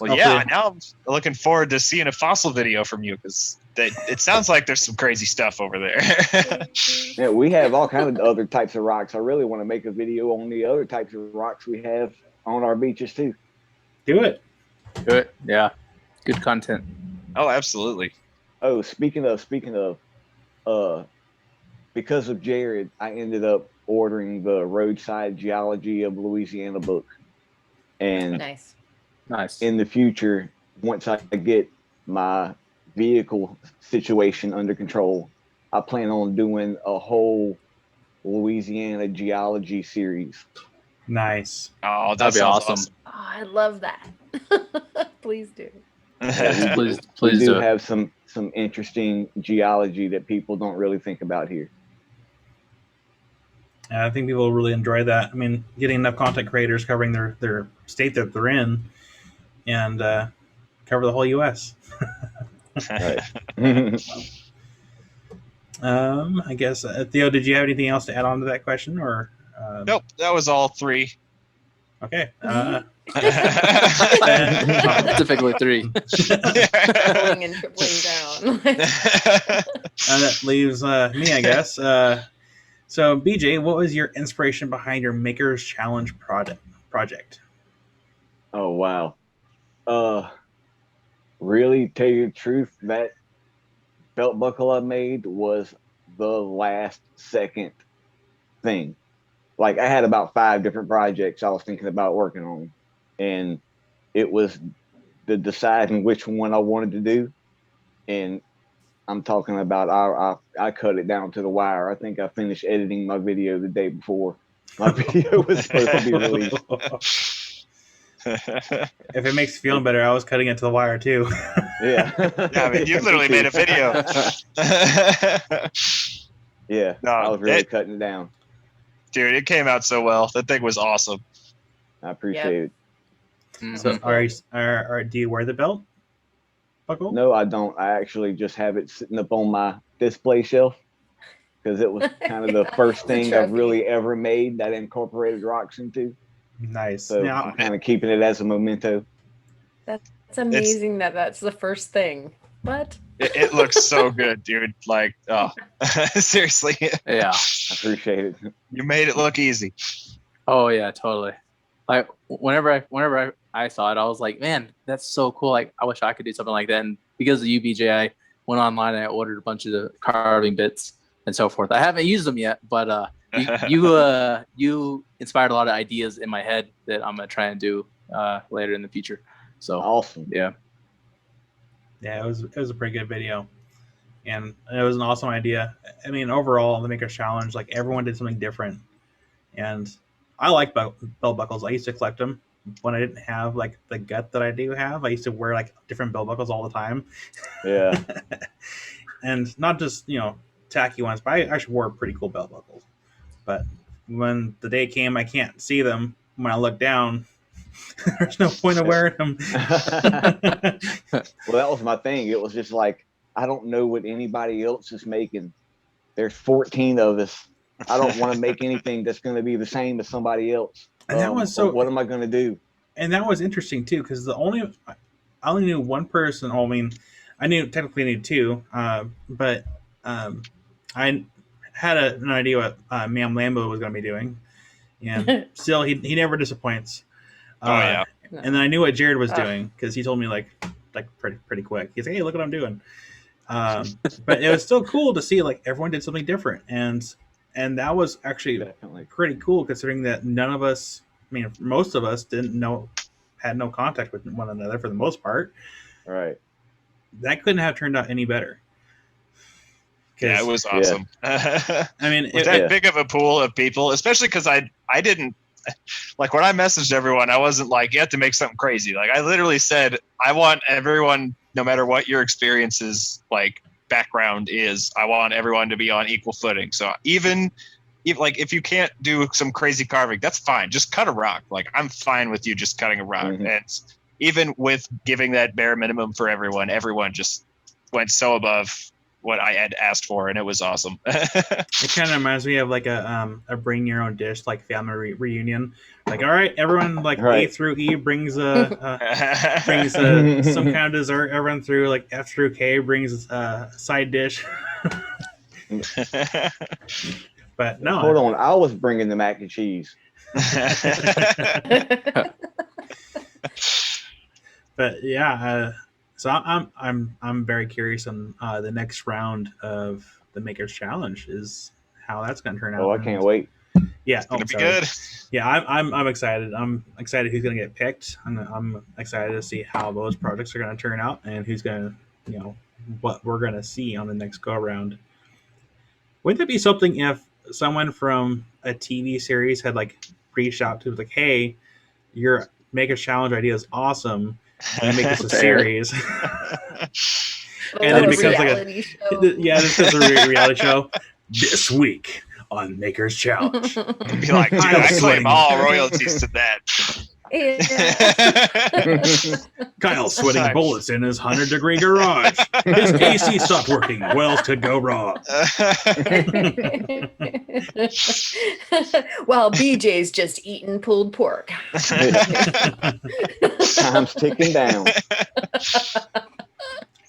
S5: Well, yeah, now I'm looking forward to seeing a fossil video from you, because it sounds like there's some crazy stuff over there.
S2: Yeah, we have all kinds of other types of rocks. I really want to make a video on the other types of rocks we have on our beaches too.
S1: Do it.
S4: Good. Yeah. Good content.
S5: Oh, absolutely.
S2: Oh, speaking of, because of Jared, I ended up ordering the Roadside Geology of Louisiana book. And
S3: Nice.
S4: Nice.
S2: in the future, once I get my vehicle situation under control, I plan on doing a whole Louisiana geology series.
S1: Nice.
S5: Oh, that
S4: That'd be
S5: sounds
S4: awesome.
S3: Oh, I love that. Please do.
S2: Yeah,
S4: Please
S2: we do
S4: do it.
S2: have some interesting geology that people don't really think about here.
S1: I think people will really enjoy that. I mean, getting enough content creators covering their state that they're in, and cover the whole U.S.
S2: Right.
S1: I guess Theo, did you have anything else to add on to that question, or?
S5: Nope, that was all three.
S1: Okay.
S4: Typically 3.
S3: Doubling and tripling down.
S1: That leaves me, I guess. So, BJ, what was your inspiration behind your Maker's Challenge project?
S2: Oh wow. Really, tell you the truth, that belt buckle I made was the last second thing. Like, I had about 5 different projects I was thinking about working on, and it was the deciding which one I wanted to do. And I'm talking about I cut it down to the wire. I think I finished editing my video the day before. My video was supposed to be released.
S1: If it makes you feel better, I was cutting it to the wire too.
S2: Yeah.
S5: Yeah, I mean, you literally made a video.
S2: Yeah,
S5: No,
S2: I was really cutting it down.
S5: Dude, it came out so well. That thing was awesome.
S2: I appreciate it.
S1: So, do you wear the belt buckle?
S2: No, I don't. I actually just have it sitting up on my display shelf because it was kind of the first thing I've really ever made that I incorporated rocks into.
S1: Nice.
S2: So
S1: Yeah.
S2: I'm kind of keeping it as a memento.
S3: That's amazing that's the first thing. What?
S5: It looks so good, dude. Like, oh, seriously.
S4: Yeah.
S2: I appreciate it.
S5: You made it look easy.
S4: Oh yeah, totally. Like whenever I saw it, I was like, man, that's so cool. Like I wish I could do something like that. And because of UBJ, I went online and I ordered a bunch of the carving bits and so forth. I haven't used them yet, but you inspired a lot of ideas in my head that I'm gonna try and do later in the future. So
S2: awesome.
S4: Yeah.
S1: Yeah, it was a pretty good video, and it was an awesome idea. I mean, overall, the Maker's Challenge, like everyone did something different, and I like belt buckles. I used to collect them when I didn't have like the gut that I do have. I used to wear like different belt buckles all the time.
S2: Yeah,
S1: and not just tacky ones, but I actually wore pretty cool belt buckles. But when the day came, I can't see them when I look down. There's no point of wearing them.
S2: Well, that was my thing. It was just like, I don't know what anybody else is making. There's 14 of us. I don't want to make anything that's going to be the same as somebody else.
S1: And that was so.
S2: What am I going to do?
S1: And that was interesting too, because I only knew one person. Well, I mean, I technically knew two, but I had an idea what Ma'am Lambo was going to be doing, and still he never disappoints.
S5: Yeah.
S1: And then I knew what Jared was doing because he told me like pretty quick. He's like, "Hey, look what I'm doing." But it was still cool to see like everyone did something different, and that was actually
S2: Definitely
S1: pretty cool considering that none of us, I mean, most of us had no contact with one another for the most part.
S2: Right.
S1: That couldn't have turned out any better.
S5: Yeah, it was awesome.
S1: I mean,
S5: with that big of a pool of people, especially because I didn't. Like when I messaged everyone, I wasn't like, you have to make something crazy. Like I literally said, I want everyone, no matter what your experiences, like background is, I want everyone to be on equal footing. So even like if you can't do some crazy carving, that's fine. Just cut a rock. Like I'm fine with you just cutting a rock.
S2: Mm-hmm.
S5: And even with giving that bare minimum for everyone just went so above what I had asked for, and it was awesome.
S1: It kind of reminds me of like a bring your own dish, like family reunion. Like, all right, everyone, like A through E brings some kind of dessert. Everyone through like F through K brings a side dish. But no,
S2: hold on, I was bringing the mac and cheese.
S1: But yeah. So I'm very curious on the next round of the Maker's Challenge is how that's going to turn out.
S2: Oh, I can't wait.
S1: Yeah,
S5: it's gonna be good.
S1: Yeah, I'm excited. I'm excited who's going to get picked. I'm excited to see how those projects are going to turn out and who's going to, what we're going to see on the next go around. Wouldn't it be something if someone from a TV series had like reached out to like, hey, your Maker's Challenge idea is awesome. And make this a series. And then it becomes like this is a reality show this week on Maker's Challenge.
S5: It'd be like, dude, I claim all royalties to that.
S1: Kyle's sweating bullets in his 100-degree garage. His AC stopped working. What else could go wrong?
S3: While BJ's just eating pulled pork.
S2: Time's ticking down.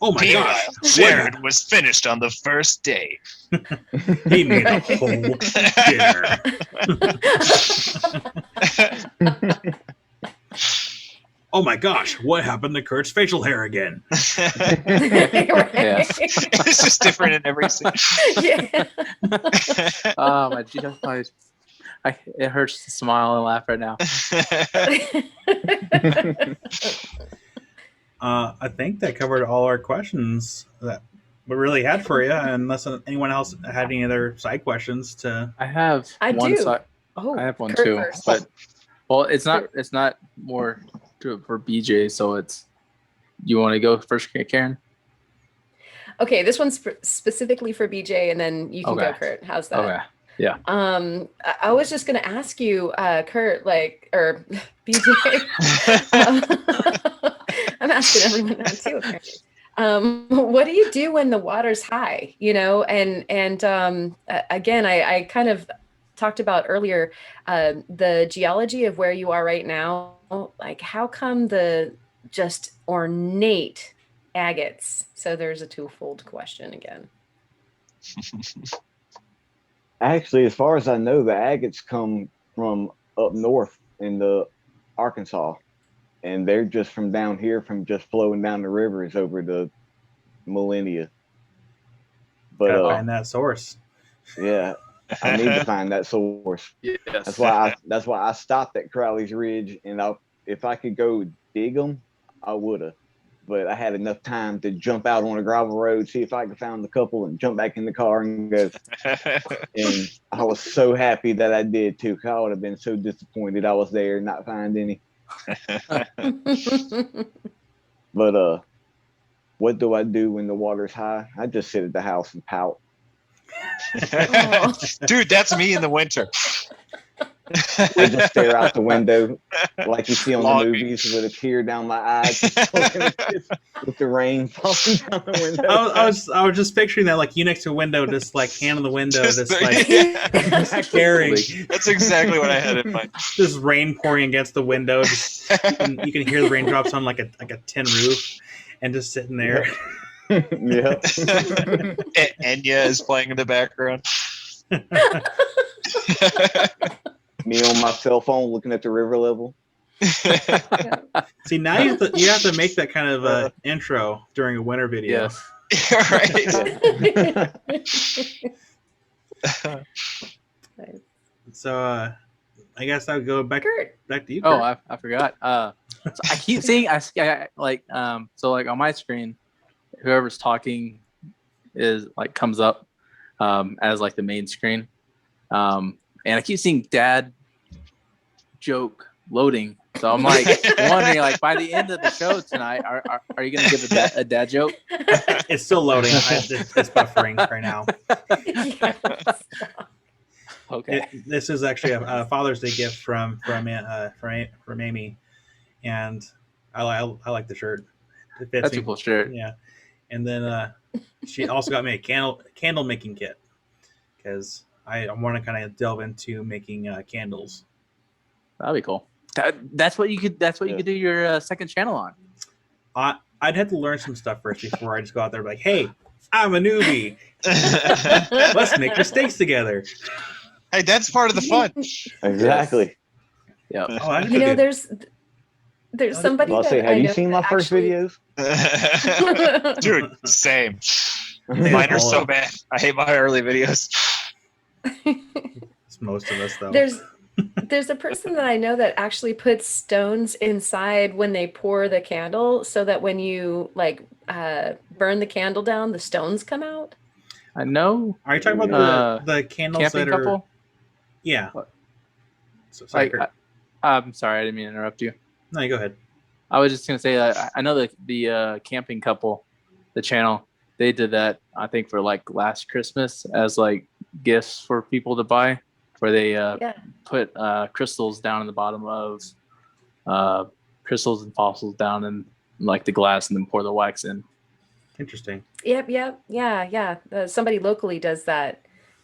S1: Oh my gosh.
S5: Jared was finished on the first day.
S1: He made a whole dinner. Oh my gosh, what happened to Kurt's facial hair again?
S5: It's just different in every scene.
S3: Yeah.
S4: Oh my God. It hurts to smile and laugh right now.
S1: I think that covered all our questions that we really had for you, unless anyone else had any other side questions to.
S4: I have
S3: I
S4: one
S3: do.
S4: side.
S3: Oh,
S4: I have one
S3: Kurt
S4: too,
S3: first.
S4: but it's not more for BJ. So it's, you want to go first, Karen?
S3: Okay, this one's specifically for BJ, and then you can go, Kurt. How's that?
S4: Okay. Yeah.
S3: I was just gonna ask you, Kurt, or BJ. I'm asking everyone that too, apparently. What do you do when the water's high? And again, I kind of talked about earlier the geology of where you are right now. Like, how come the just ornate agates? So there's a twofold question again.
S2: Actually, as far as I know, the agates come from up north in the Arkansas, and they're just from down here, from just flowing down the rivers over the millennia. But
S1: Gotta find that source.
S2: Yeah, I need to find that source.
S4: Yes.
S2: That's why I stopped at Crowley's Ridge, and if I could go dig them, I would have. But I had enough time to jump out on a gravel road, see if I could find the couple, and jump back in the car and go. And I was so happy that I did too, because I would have been so disappointed I was there and not find any. But what do I do when the water's high? I just sit at the house and pout.
S5: Dude, that's me in the winter.
S2: I just stare out the window like you see on the movies, with a tear down my eye, with the rain falling down the window.
S1: I was just picturing that, like you next to a window, just like hand on the window, just like staring.
S5: That's exactly what I had in mind.
S1: Just rain pouring against the window. Just, you can hear the raindrops on like a tin roof, and just sitting there.
S2: Yeah.
S5: Enya is playing in the background.
S2: Me on my cell phone looking at the river level.
S1: See, now you have to make that kind of intro during a winter video.
S4: Yes.
S5: Right.
S1: So I guess I would go back to you, Kurt.
S4: Oh, I forgot. So I keep seeing so like on my screen, whoever's talking is like comes up as like the main screen. And I keep seeing dad joke loading. So I'm like wondering, like, by the end of the show tonight, are you going to give a dad joke?
S1: It's still loading. It's buffering right now.
S3: Yes.
S4: Okay.
S1: This is actually a Father's Day gift from Amy, and I like the shirt. It fits
S4: That's
S1: me.
S4: a cool shirt.
S1: Yeah, and then she also got me a candle making kit, because I want to kind of delve into making candles.
S4: That'd be cool. That's what you could do your second channel on.
S1: I'd have to learn some stuff first before I just go out there and be like, hey, I'm a newbie. Let's make mistakes together.
S5: Hey, that's part of the fun.
S2: Exactly.
S4: Yeah.
S1: Oh,
S3: there's somebody.
S2: I'll say, have you seen my first videos?
S5: Dude, same. Mine are so bad. I hate my early videos.
S1: It's most of us, though.
S3: There's a person that I know that actually puts stones inside when they pour the candle, so that when you burn the candle down, the stones come out.
S4: I know.
S1: Are you talking about the candles
S4: camping
S1: that are?
S4: Couple?
S1: Yeah.
S4: So, I'm sorry, I didn't mean to interrupt you.
S1: No, you go ahead.
S4: I was just gonna say I know that the camping couple, the channel, they did that, I think, for like last Christmas as like gifts for people to buy, where they put crystals down in the bottom of crystals and fossils down in like the glass, and then pour the wax in.
S1: Interesting.
S3: Yep. Yeah. Somebody locally does that.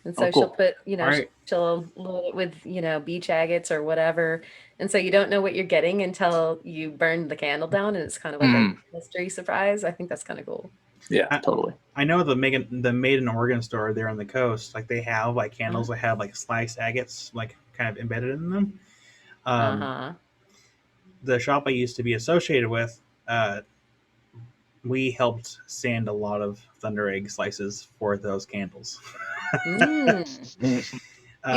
S3: And so
S4: cool.
S3: she'll put,
S1: Right.
S3: she'll load it with, beach agates or whatever. And so you don't know what you're getting until you burn the candle down, and it's kind of like a mystery surprise. I think that's kind of cool.
S4: Yeah, totally.
S1: I know the Made in Oregon store there on the coast, like they have like candles that have like sliced agates like kind of embedded in them. The shop I used to be associated with, we helped sand a lot of thunder egg slices for those candles.
S3: You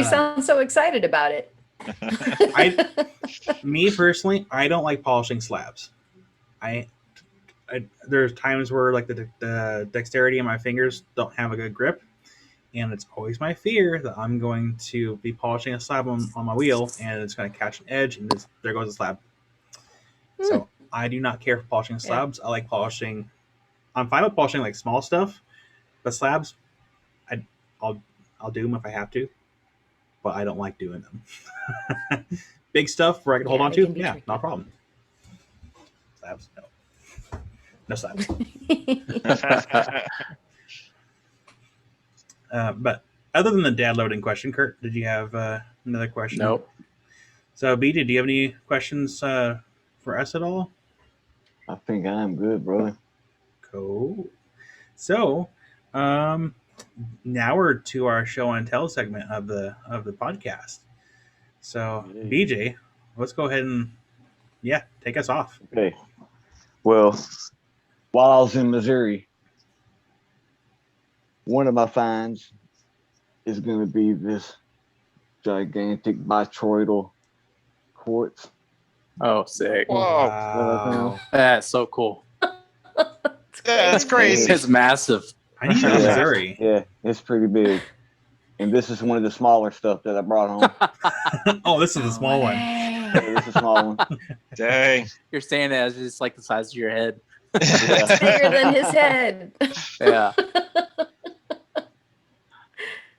S3: sound so excited about it.
S1: Me personally, I don't like polishing slabs. There's times where like the dexterity in my fingers don't have a good grip, and it's always my fear that I'm going to be polishing a slab on my wheel, and it's going to catch an edge, and there goes the slab. So I do not care for polishing slabs. I like polishing. I'm fine with polishing like small stuff, but slabs, I'll do them if I have to, but I don't like doing them. Big stuff where I can hold on to, tricky. No problem. Slabs, no slabs. But other than the dad loading question, Kurt, did you have another question?
S4: Nope.
S1: So, BJ, do you have any questions for us at all?
S2: I think I'm good, brother.
S1: Cool. So, now we're to our show and tell segment of the podcast. So, BJ, let's go ahead and take us off.
S2: Okay. Well, while I was in Missouri, one of my finds is going to be this gigantic bitroidal quartz.
S4: Oh, sick.
S5: Whoa.
S1: Wow.
S4: That's so cool.
S5: That's crazy.
S4: It's massive.
S1: I need to go to Missouri.
S2: Yeah, it's pretty big. And this is one of the smaller stuff that I brought home.
S1: Oh, this is the small one.
S2: Yeah, this is a small one.
S5: Dang.
S4: You're saying it as it's like the size of your head.
S3: It's bigger than his head.
S4: Yeah.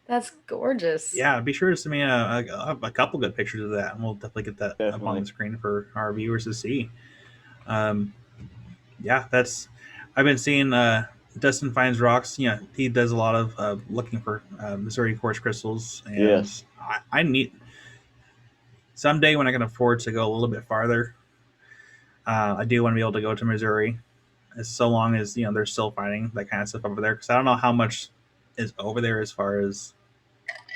S3: That's gorgeous.
S1: Yeah, be sure to send me a couple good pictures of that, and we'll definitely get that up on the screen for our viewers to see. I've been seeing Dustin Finds Rocks. Yeah, he does a lot of looking for Missouri quartz crystals, and
S2: yes.
S1: I need someday when I can afford to go a little bit farther. I do want to be able to go to Missouri, as so long as they're still finding that kind of stuff over there. Because I don't know how much is over there as far as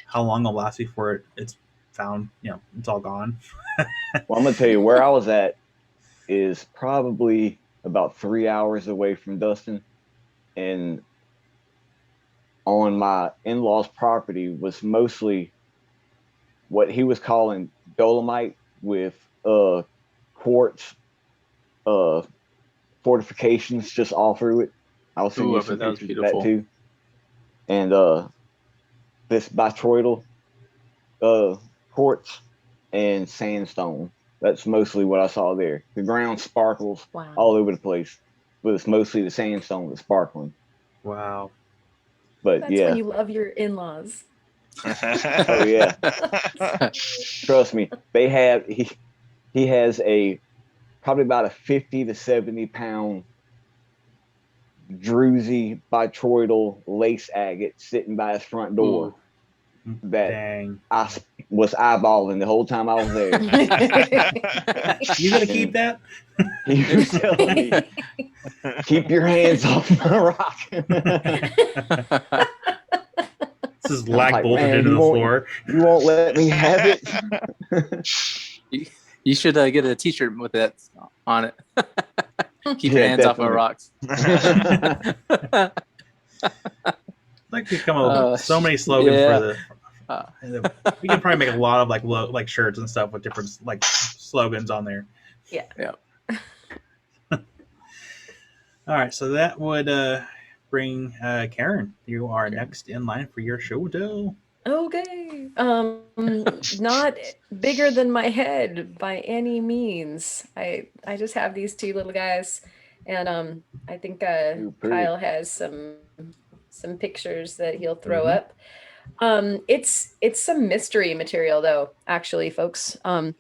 S1: how long it'll last before it's found. It's all gone.
S2: Well, I'm gonna tell you where I was at is probably about 3 hours away from Dustin, and on my in-laws' property was mostly what he was calling dolomite with quartz fortifications just all through it. I'll send you some pictures of that too. And this bitroidal quartz and sandstone. That's mostly what I saw there. The ground sparkles all over the place, but it's mostly the sandstone that's sparkling.
S1: Wow.
S2: But
S3: that's when you love your in-laws.
S2: Oh yeah. Trust me. They have he has probably about a 50 to 70 pound druzy bitroidal lace agate sitting by his front door. That
S1: Dang.
S2: I was eyeballing the whole time I was there.
S1: You gonna keep that?
S2: He was telling me, keep your hands off my rock.
S1: This is lag bolted into the floor.
S2: You won't let me have it.
S4: You should get a t-shirt with that on it. Keep your hands off my rocks.
S1: Like we come up with so many slogans for the. We can probably make a lot of like shirts and stuff with different like slogans on there.
S3: Yeah.
S1: All right, so that would bring Karen. You are next in line for your show tell.
S3: Okay. Not bigger than my head by any means. I just have these two little guys, and I think Kyle has some pictures that he'll throw up. It's some mystery material though, actually, folks. And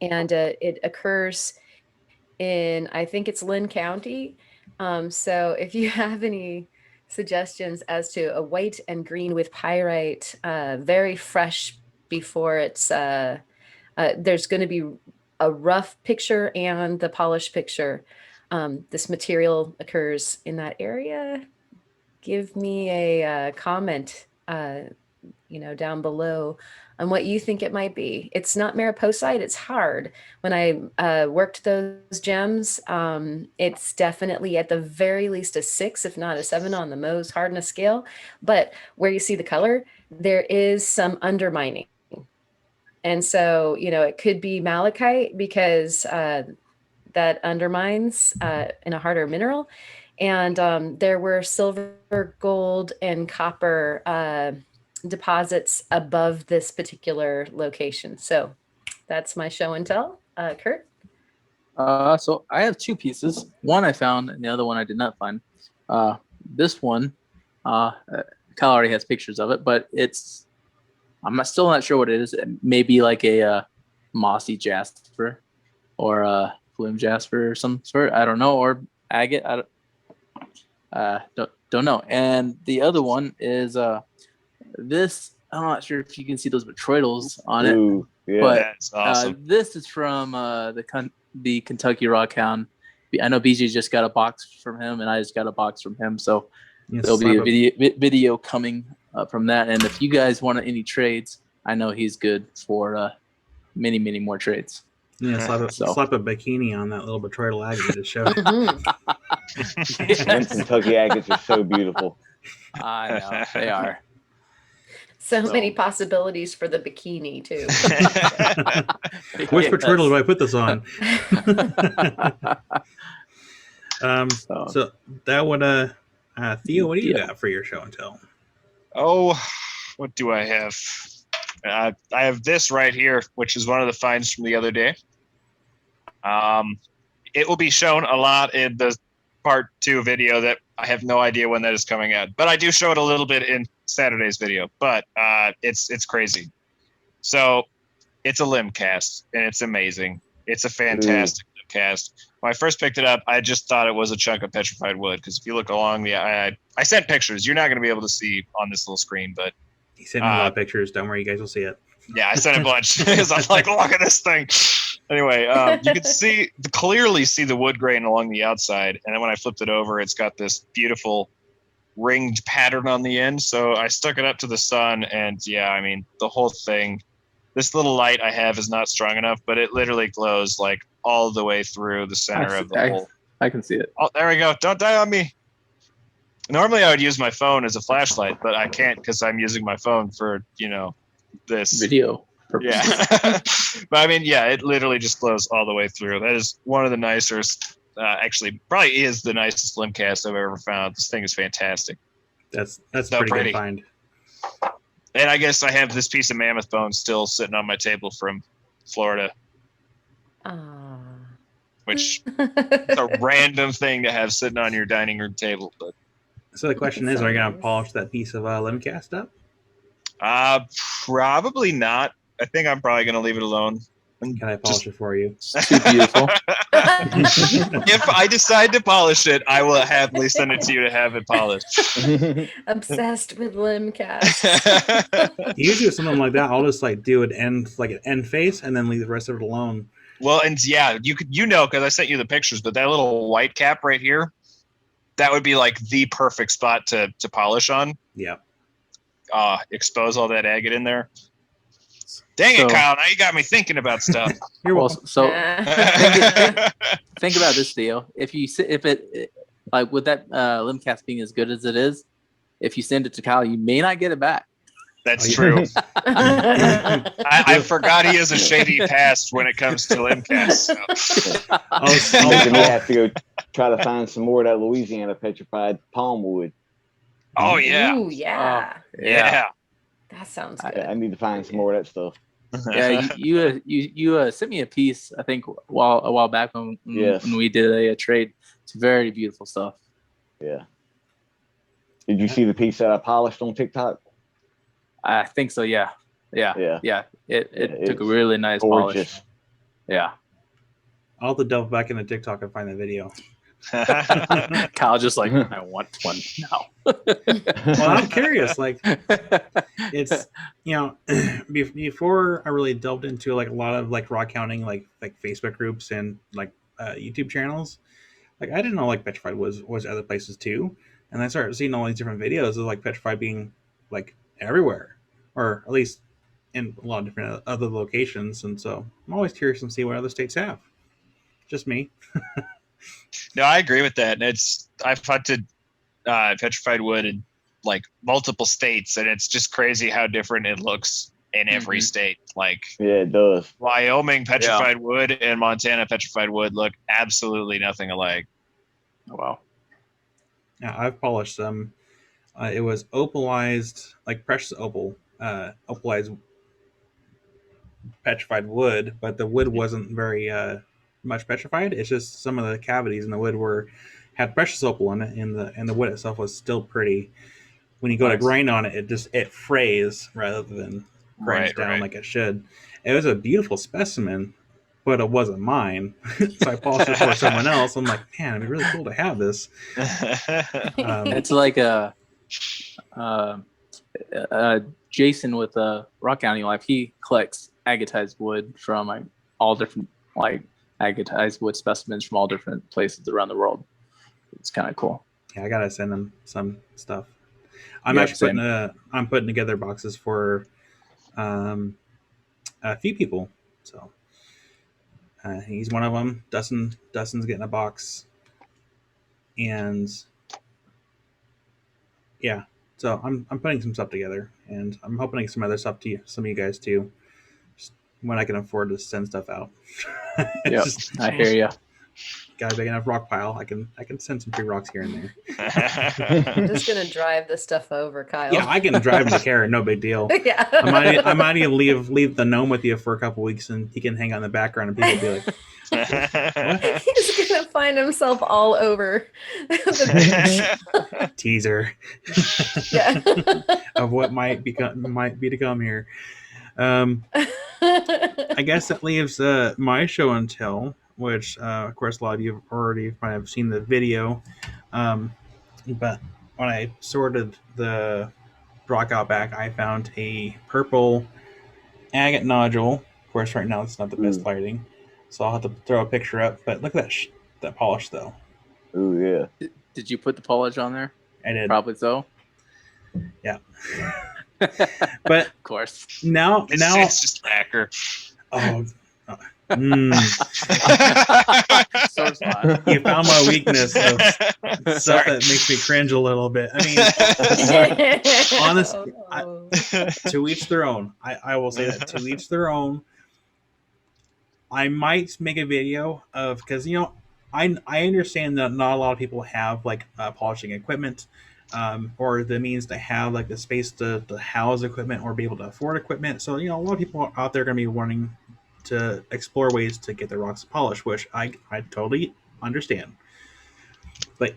S3: it occurs in, I think it's Lynn County. So if you have any suggestions as to a white and green with pyrite, very fresh before it's, there's going to be a rough picture and the polished picture. This material occurs in that area. Give me a comment, down below on what you think it might be. It's not mariposite, it's hard. When I worked those gems, it's definitely at the very least a 6, if not a 7 on the Mohs hardness scale. But where you see the color, there is some undermining. And so, it could be malachite because that undermines in a harder mineral. And there were silver, gold, and copper deposits above this particular location. So that's my show and tell. Kurt?
S4: So I have two pieces. One I found, and the other one I did not find. This one, Kyle already has pictures of it, but still not sure what it is. It may be like a mossy jasper or a flume jasper or some sort. I don't know, or agate. I don't know. And the other one is this. I'm not sure if you can see those botroidals on it.
S2: Ooh, yeah.
S4: But
S5: That's awesome.
S4: this is from the Kentucky Rockhound. I know BJ just got a box from him, and I just got a box from him. So there'll be a video coming from that. And if you guys want any trades, I know he's good for many, many more trades.
S1: Yeah, slap a bikini on that little betroidal agate to show.
S2: Them Kentucky agates are so beautiful.
S4: I know they are.
S3: So many possibilities for the bikini, too.
S1: Which betroidal do I put this on? So that would Theo, what do you got for your show and tell?
S5: Oh, what do I have? I have this right here, which is one of the finds from the other day. It will be shown a lot in the part 2 video that I have no idea when that is coming out, but I do show it a little bit in Saturday's video. But it's crazy. So it's a limb cast, and it's amazing. It's a fantastic limb cast. When I first picked it up, I just thought it was a chunk of petrified wood, because if you look along the, I sent pictures. You're not going to be able to see on this little screen, but
S1: he sent me a lot of pictures. Don't worry, you guys will see it.
S5: Yeah, I sent a bunch because I'm like, look at this thing. Anyway, you can clearly see the wood grain along the outside, and then when I flipped it over, it's got this beautiful ringed pattern on the end. So I stuck it up to the sun, and yeah, I mean, the whole thing. This little light I have is not strong enough, but it literally glows like all the way through the center of the hole.
S4: I can see it.
S5: Oh, there we go. Don't die on me. Normally, I would use my phone as a flashlight, but I can't because I'm using my phone for, this
S4: video purposes.
S5: Yeah. But I mean, yeah, it literally just glows all the way through. That is one of the nicest, actually probably is the nicest limb cast I've ever found. This thing is fantastic.
S1: That's
S5: so
S1: pretty good find.
S5: And I guess I have this piece of mammoth bone still sitting on my table from Florida. Which is a random thing to have sitting on your dining room table. But
S1: so the question is, are you going to polish that piece of limb cast up?
S5: Probably not. I think I'm probably going to leave it alone.
S1: Can I polish it for you?
S4: It's too beautiful.
S5: If I decide to polish it, I will happily send it to you to have it polished.
S3: Obsessed with limb cast.
S1: Usually with something like that, I'll just do an end face and then leave the rest of it alone.
S5: Well, and yeah, because I sent you the pictures, but that little white cap right here, that would be like the perfect spot to polish on.
S1: Yeah.
S5: Expose all that agate in there. Dang it, Kyle! Now you got me thinking about stuff.
S1: You're welcome.
S4: So think about this, Theo. If it with that limb cast being as good as it is, if you send it to Kyle, you may not get it back.
S5: That's true. I forgot he has a shady past when it comes to limb casts. So.
S2: We have to go try to find some more of that Louisiana petrified palm wood.
S5: Oh yeah.
S3: Ooh, yeah.
S5: Yeah.
S3: That sounds good.
S2: I need to find some more of that stuff.
S4: Yeah, you sent me a piece, I think, a while back when we did a trade. It's very beautiful stuff.
S2: Yeah. Did you see the piece that I polished on TikTok?
S4: I think so. Yeah. It took a really nice
S2: gorgeous
S4: polish. Yeah.
S1: I'll have to delve back into TikTok and find the video.
S4: Kyle just I want one now.
S1: Well, I'm curious. It's before I really delved into a lot of rock hounding, like Facebook groups and YouTube channels. I didn't know Petrified was other places too, and I started seeing all these different videos of Petrified being everywhere, or at least in a lot of different other locations. And so I'm always curious to see what other states have. Just me.
S5: No, I agree with that. I've hunted petrified wood in multiple states, and it's just crazy how different it looks in every state.
S2: Yeah, it does.
S5: Wyoming petrified wood and Montana petrified wood look absolutely nothing alike.
S4: Oh, wow.
S1: I've polished some. It was opalized, like precious opal, opalized petrified wood, but the wood wasn't very much petrified. It's just some of the cavities in the wood had precious opal in it, and the wood itself was still pretty. When you go to grind on it, it frays rather than grinds down like it should. It was a beautiful specimen, but it wasn't mine. So I polished it for someone else. I'm like, man, it'd be really cool to have this.
S4: It's like Jason with Rockhounding Life. He collects agatized wood from like all different agatized wood specimens from all different places around the world. It's kind of cool.
S1: Yeah, I gotta send him some stuff. I'm actually putting together boxes for a few people. So he's one of them. Dustin's getting a box, and yeah. So I'm putting some stuff together, and I'm hoping some other stuff to some of you guys too. Just when I can afford to send stuff out.
S4: Yeah, I hear you.
S1: Got a big enough rock pile. I can send some free rocks here and there.
S3: I'm just gonna drive this stuff over, Kyle.
S1: Yeah, I can drive him to Karen. No big deal.
S3: Yeah.
S1: I might even leave the gnome with you for a couple weeks, and he can hang out in the background, and people will be like, "What?"
S3: He's gonna find himself all over the
S1: Teaser.
S3: Yeah.
S1: Of what might be to come here. I guess that leaves my show and tell, which of course a lot of you might have seen the video. But when I sorted the rock out back, I found a purple agate nodule. Of course, right now it's not the best lighting, so I'll have to throw a picture up. But look at that polish, though.
S2: Ooh, yeah.
S4: Did you put the polish on there?
S1: I did.
S4: Probably so.
S1: Yeah. But
S4: of course.
S1: Now
S5: it's just lacquer.
S1: Oh.
S4: So
S1: you found my weakness of stuff that makes me cringe a little bit. I mean, honestly, to each their own. I will say that to each their own. I might make a video of, because I understand that not a lot of people have like polishing equipment, or the means to have like the space to house equipment or be able to afford equipment. So a lot of people out there are going to be wanting to explore ways to get their rocks polished, which I totally understand. But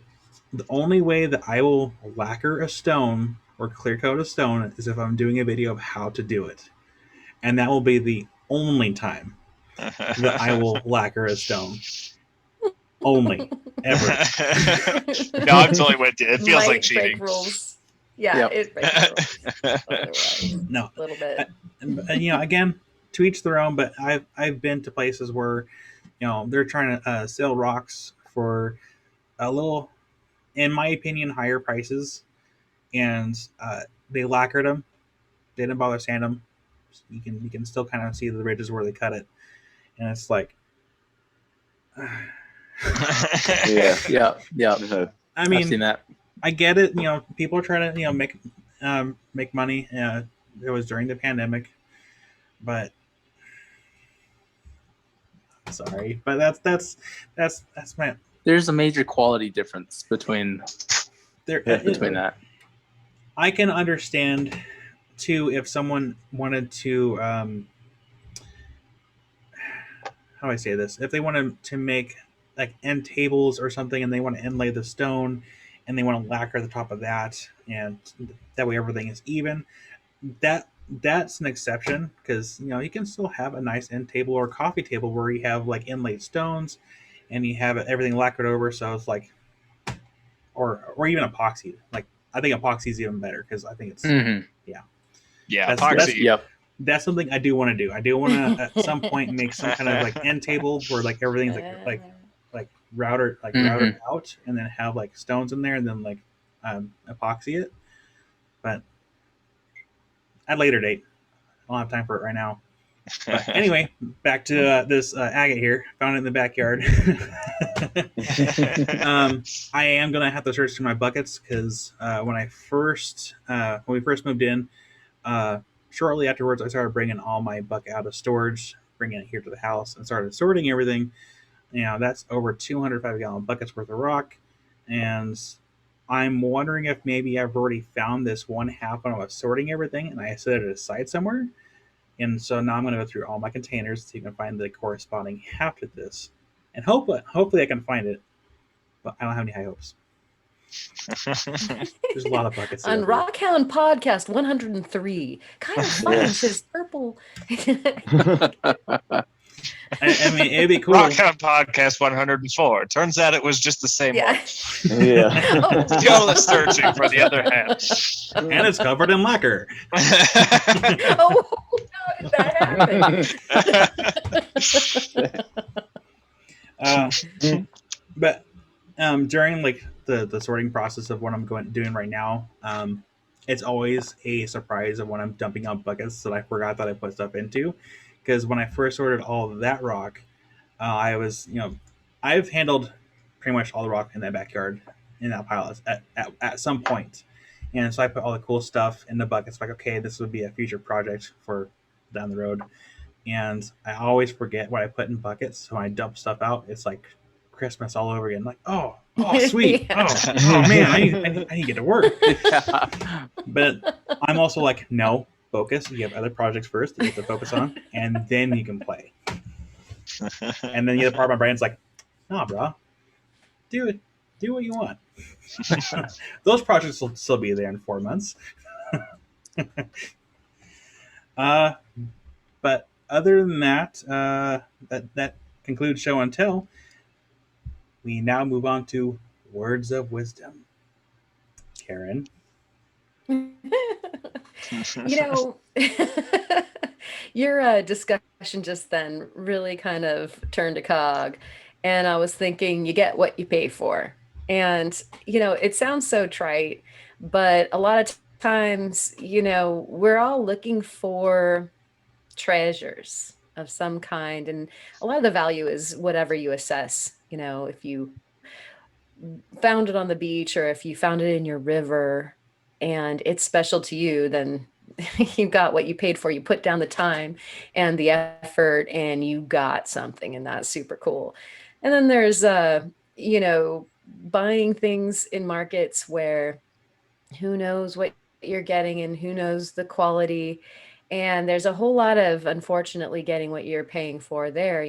S1: the only way that I will lacquer a stone or clear coat a stone is if I'm doing a video of how to do it. And that will be the only time that I will lacquer a stone. Only. Ever.
S5: No, I'm totally with you. It feels like cheating.
S3: Break rules. Yeah, it breaks rules.
S1: No.
S3: A little bit.
S1: And again, to each their own, but I've been to places where they're trying to sell rocks for a little, in my opinion, higher prices, and they lacquered them. They didn't bother sand them. You can still kind of see the ridges where they cut it, and it's like,
S2: yeah.
S1: I mean,
S4: I've seen that.
S1: I get it. People are trying to make money. It was during the pandemic, but sorry, but that's my.
S4: There's a major quality difference between that.
S1: I can understand too if someone wanted to how do I say this? If they wanted to make like end tables or something, and they want to inlay the stone, and they want to lacquer the top of that, and that way everything is even. That's an exception, because you can still have a nice end table or coffee table where you have like inlaid stones, and you have everything lacquered over, so it's like, or even epoxy. Like I think epoxy is even better, because I think it's
S5: epoxy.
S1: That's something I do want to do. I do want to at some point make some kind of like end table where like everything's like routed out, and then have like stones in there, and then like epoxy it. But at a later date, I don't have time for it right now. But anyway, back to this agate here. Found it in the backyard. I am gonna have to search through my buckets, because when we first moved in, shortly afterwards, I started bringing all my bucket out of storage, bringing it here to the house, and started sorting everything. That's over 205 gallon buckets worth of rock, and I'm wondering if maybe I've already found this one half when I was sorting everything, and I set it aside somewhere. And so now I'm going to go through all my containers to even find the corresponding half to this, and hopefully I can find it. But I don't have any high hopes. There's a lot of buckets
S3: On Rockhound Podcast 103, Kyle finds his purple.
S1: I mean, it'd be cool.
S5: Rockhound Podcast 104. Turns out it was just the same one.
S2: Yeah.
S5: Still searching for the other half.
S1: And it's covered in lacquer.
S3: Oh, how did that happen?
S1: But during like the sorting process of what I'm doing right now, it's always a surprise of when I'm dumping out buckets that I forgot that I put stuff into. Because when I first sorted all of that rock, I was, I've handled pretty much all the rock in that backyard, in that pile at some point. And so I put all the cool stuff in the buckets, like, okay, this would be a future project for down the road. And I always forget what I put in buckets. So when I dump stuff out, it's like Christmas all over again. Like, oh, sweet.
S3: Yeah.
S1: Oh man, I need to get to work. But I'm also like, no, focus. You have other projects first that you have to focus on, and then you can play. And then the other part of my brain's like, nah, bro, do what you want. Those projects will still be there in 4 months. But other than that, that concludes show and tell. We now move on to words of wisdom. Karen.
S3: Your discussion just then really kind of turned a cog, and I was thinking, you get what you pay for. And it sounds so trite, but a lot of times we're all looking for treasures of some kind, and a lot of the value is whatever you assess. If you found it on the beach, or if you found it in your river and it's special to you, then you got what you paid for. You put down the time and the effort, and you got something, and that's super cool. And then there's buying things in markets where who knows what you're getting and who knows the quality. And there's a whole lot of, unfortunately, getting what you're paying for there.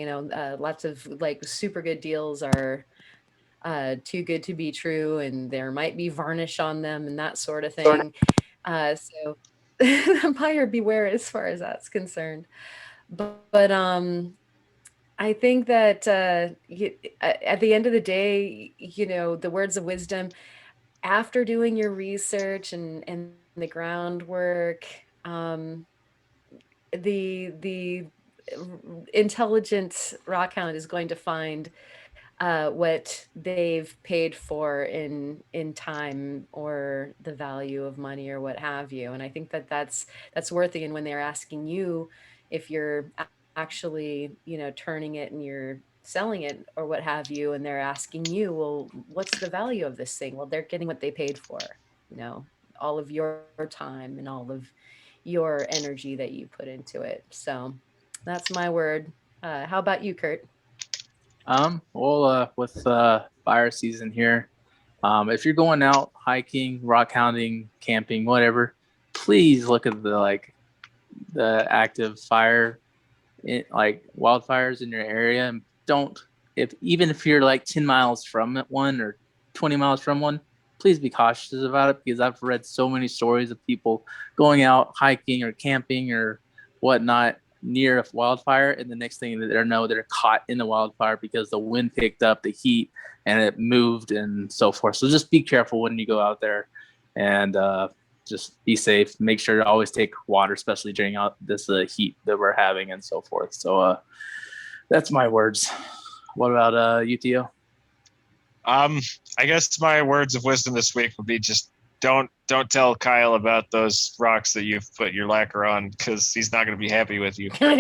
S3: Lots of like super good deals are too good to be true, and there might be varnish on them and that sort of thing. So buyer beware as far as that's concerned. But I think that at the end of the day, the words of wisdom, after doing your research and the groundwork, the intelligent rockhound is going to find what they've paid for in time, or the value of money, or what have you. And I think that that's worthy. And when they're asking you if you're actually turning it and you're selling it or what have you, and they're asking you, well, what's the value of this thing? Well, they're getting what they paid for, all of your time and all of your energy that you put into it. So that's my word. How about you, Kurt?
S4: With fire season here, if you're going out hiking, rock hounding, camping, whatever, please look at the active fire, like wildfires in your area, and even if you're like 10 miles from one or 20 miles from one, please be cautious about it, because I've read so many stories of people going out hiking or camping or whatnot near a wildfire, and the next thing they're caught in the wildfire because the wind picked up the heat and it moved and so forth. So just be careful when you go out there, and just be safe. Make sure to always take water, especially during this heat that we're having and so forth. So that's my words. What about you, Theo?
S5: I guess my words of wisdom this week would be just don't tell Kyle about those rocks that you've put your lacquer on, because he's not going to be happy with you.
S1: I've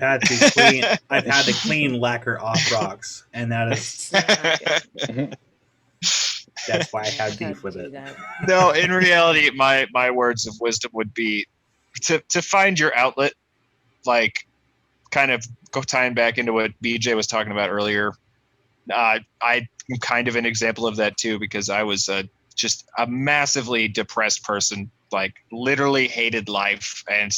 S1: had to clean lacquer off rocks, and that's why I have beef with it.
S5: No, in reality, my words of wisdom would be to find your outlet, like kind of go tying back into what BJ was talking about earlier. I'm kind of an example of that too, because I was just a massively depressed person, like literally hated life and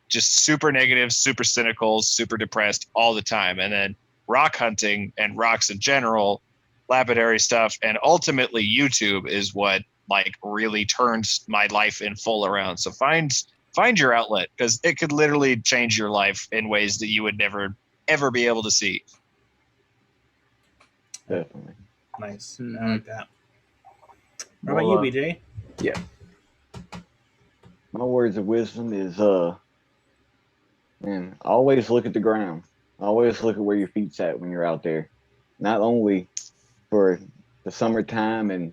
S5: just super negative, super cynical, super depressed all the time. And then rock hunting and rocks in general, lapidary stuff, and ultimately YouTube is what like really turns my life in full around. So find your outlet, because it could literally change your life in ways that you would never ever be able to see.
S2: Definitely.
S1: Nice.
S4: Mhm.
S1: I like that. What about you, BJ?
S4: Yeah.
S2: My words of wisdom is man, always look at the ground. Always look at where your feet's at when you're out there. Not only for the summertime and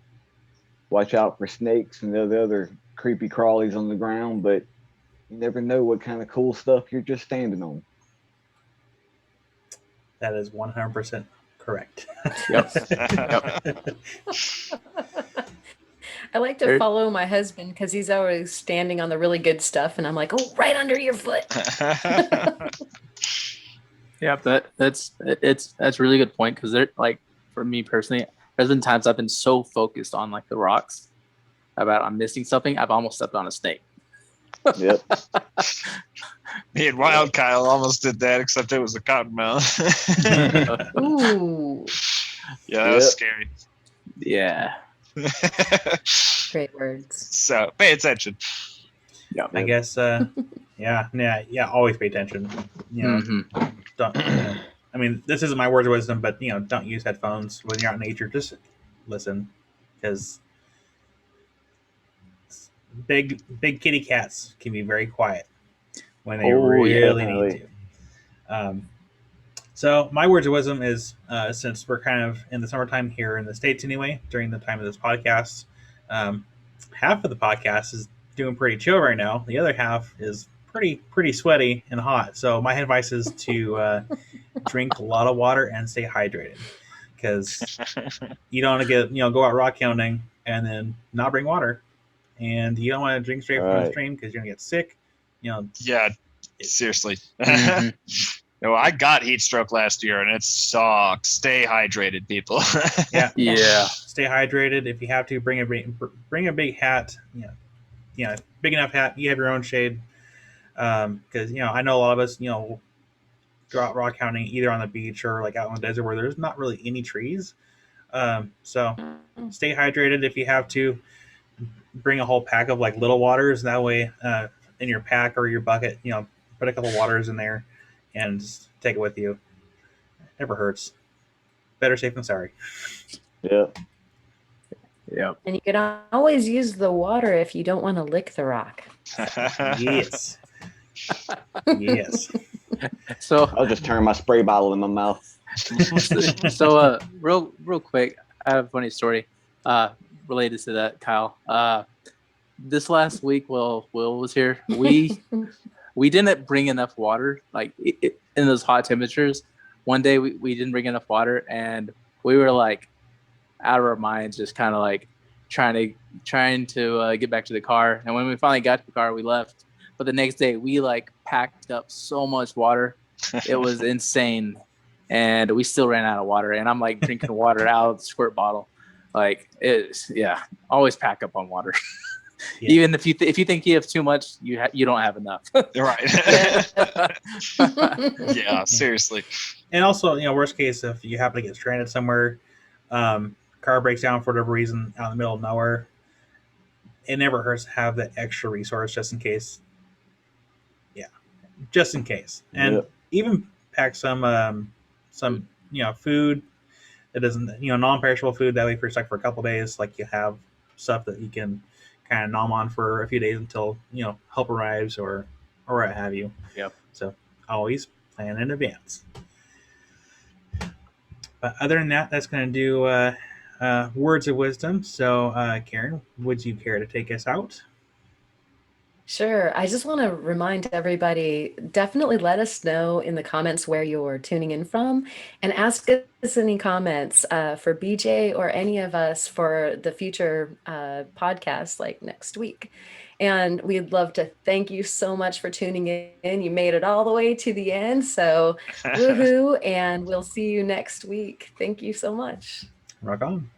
S2: watch out for snakes and the other creepy crawlies on the ground, but you never know what kind of cool stuff you're just standing on.
S1: That is 100% correct.
S4: Yep.
S3: I like to follow my husband because he's always standing on the really good stuff, and I'm like, oh, right under your foot.
S4: Yeah, that's a really good point, because they're like, for me personally, there's been times I've been so focused on like the rocks about I'm missing something, I've almost stepped on a snake.
S2: Yep.
S5: Me and Wild Kyle almost did that, except it was a cottonmouth.
S3: Ooh,
S5: Yeah, that was scary.
S4: Yeah.
S3: great words.
S5: So pay attention.
S4: Yeah.
S1: I guess, yeah, always pay attention. You know,
S4: Mhm.
S1: don't, you know, I mean, this isn't my words of wisdom, but, you know, don't use headphones when you're out in nature. Just listen, because big kitty cats can be very quiet when they really need
S2: definitely.
S1: to. So my words of wisdom is, since we're kind of in the summertime here in the States anyway, during the time of this podcast, half of the podcast is doing pretty chill right now. The other half is pretty sweaty and hot. So my advice is to drink a lot of water and stay hydrated, because you don't want to go out rock hounding and then not bring water, and you don't want to drink straight from the
S2: Right.
S1: stream because you're gonna get sick. You know,
S5: Yeah, seriously.
S4: Mhm.
S5: No, I got heat stroke last year, and it sucks. Stay hydrated, people.
S4: Yeah.
S1: Stay hydrated. If you have to, bring a big hat. Big enough hat. You have your own shade, because I know a lot of us go out rock hounding either on the beach or like out in the desert where there's not really any trees. So stay hydrated. If you have to, bring a whole pack of like little waters. That way, in your pack or your bucket, put a couple waters in there and just take it with you. Never hurts. Better safe than sorry.
S2: Yep.
S4: Yep.
S3: And you can always use the water if you don't want to lick the rock.
S1: Yes. Yes.
S4: So
S2: I'll just turn my spray bottle in my mouth.
S4: real quick, I have a funny story related to that, Kyle. This last week, Will was here. We didn't bring enough water, like in those hot temperatures. One day we didn't bring enough water, and we were like out of our minds, just kind of like trying to get back to the car. And when we finally got to the car, we left. But the next day, we like packed up so much water, it was insane, and we still ran out of water. And I'm like drinking water out of the squirt bottle. Like always pack up on water.
S1: Yeah.
S4: Even if you think you have too much, you don't have enough.
S5: Right. Yeah, seriously.
S1: And also, worst case, if you happen to get stranded somewhere, car breaks down for whatever reason out in the middle of nowhere, it never hurts to have that extra resource just in case. Yeah, just in case. And even pack some food that doesn't, non-perishable food. That way, if you're stuck for a couple days, like you have stuff that you can kind of nom on for a few days until help arrives or what have you.
S4: Yep.
S1: So always plan in advance. But other than that, that's going to do words of wisdom. So Karen, would you care to take us out?
S3: Sure. I just want to remind everybody, definitely let us know in the comments where you're tuning in from, and ask us any comments for BJ or any of us for the future podcast, like next week. And we'd love to thank you so much for tuning in. You made it all the way to the end. So woohoo. And we'll see you next week. Thank you so much.
S1: Rock on.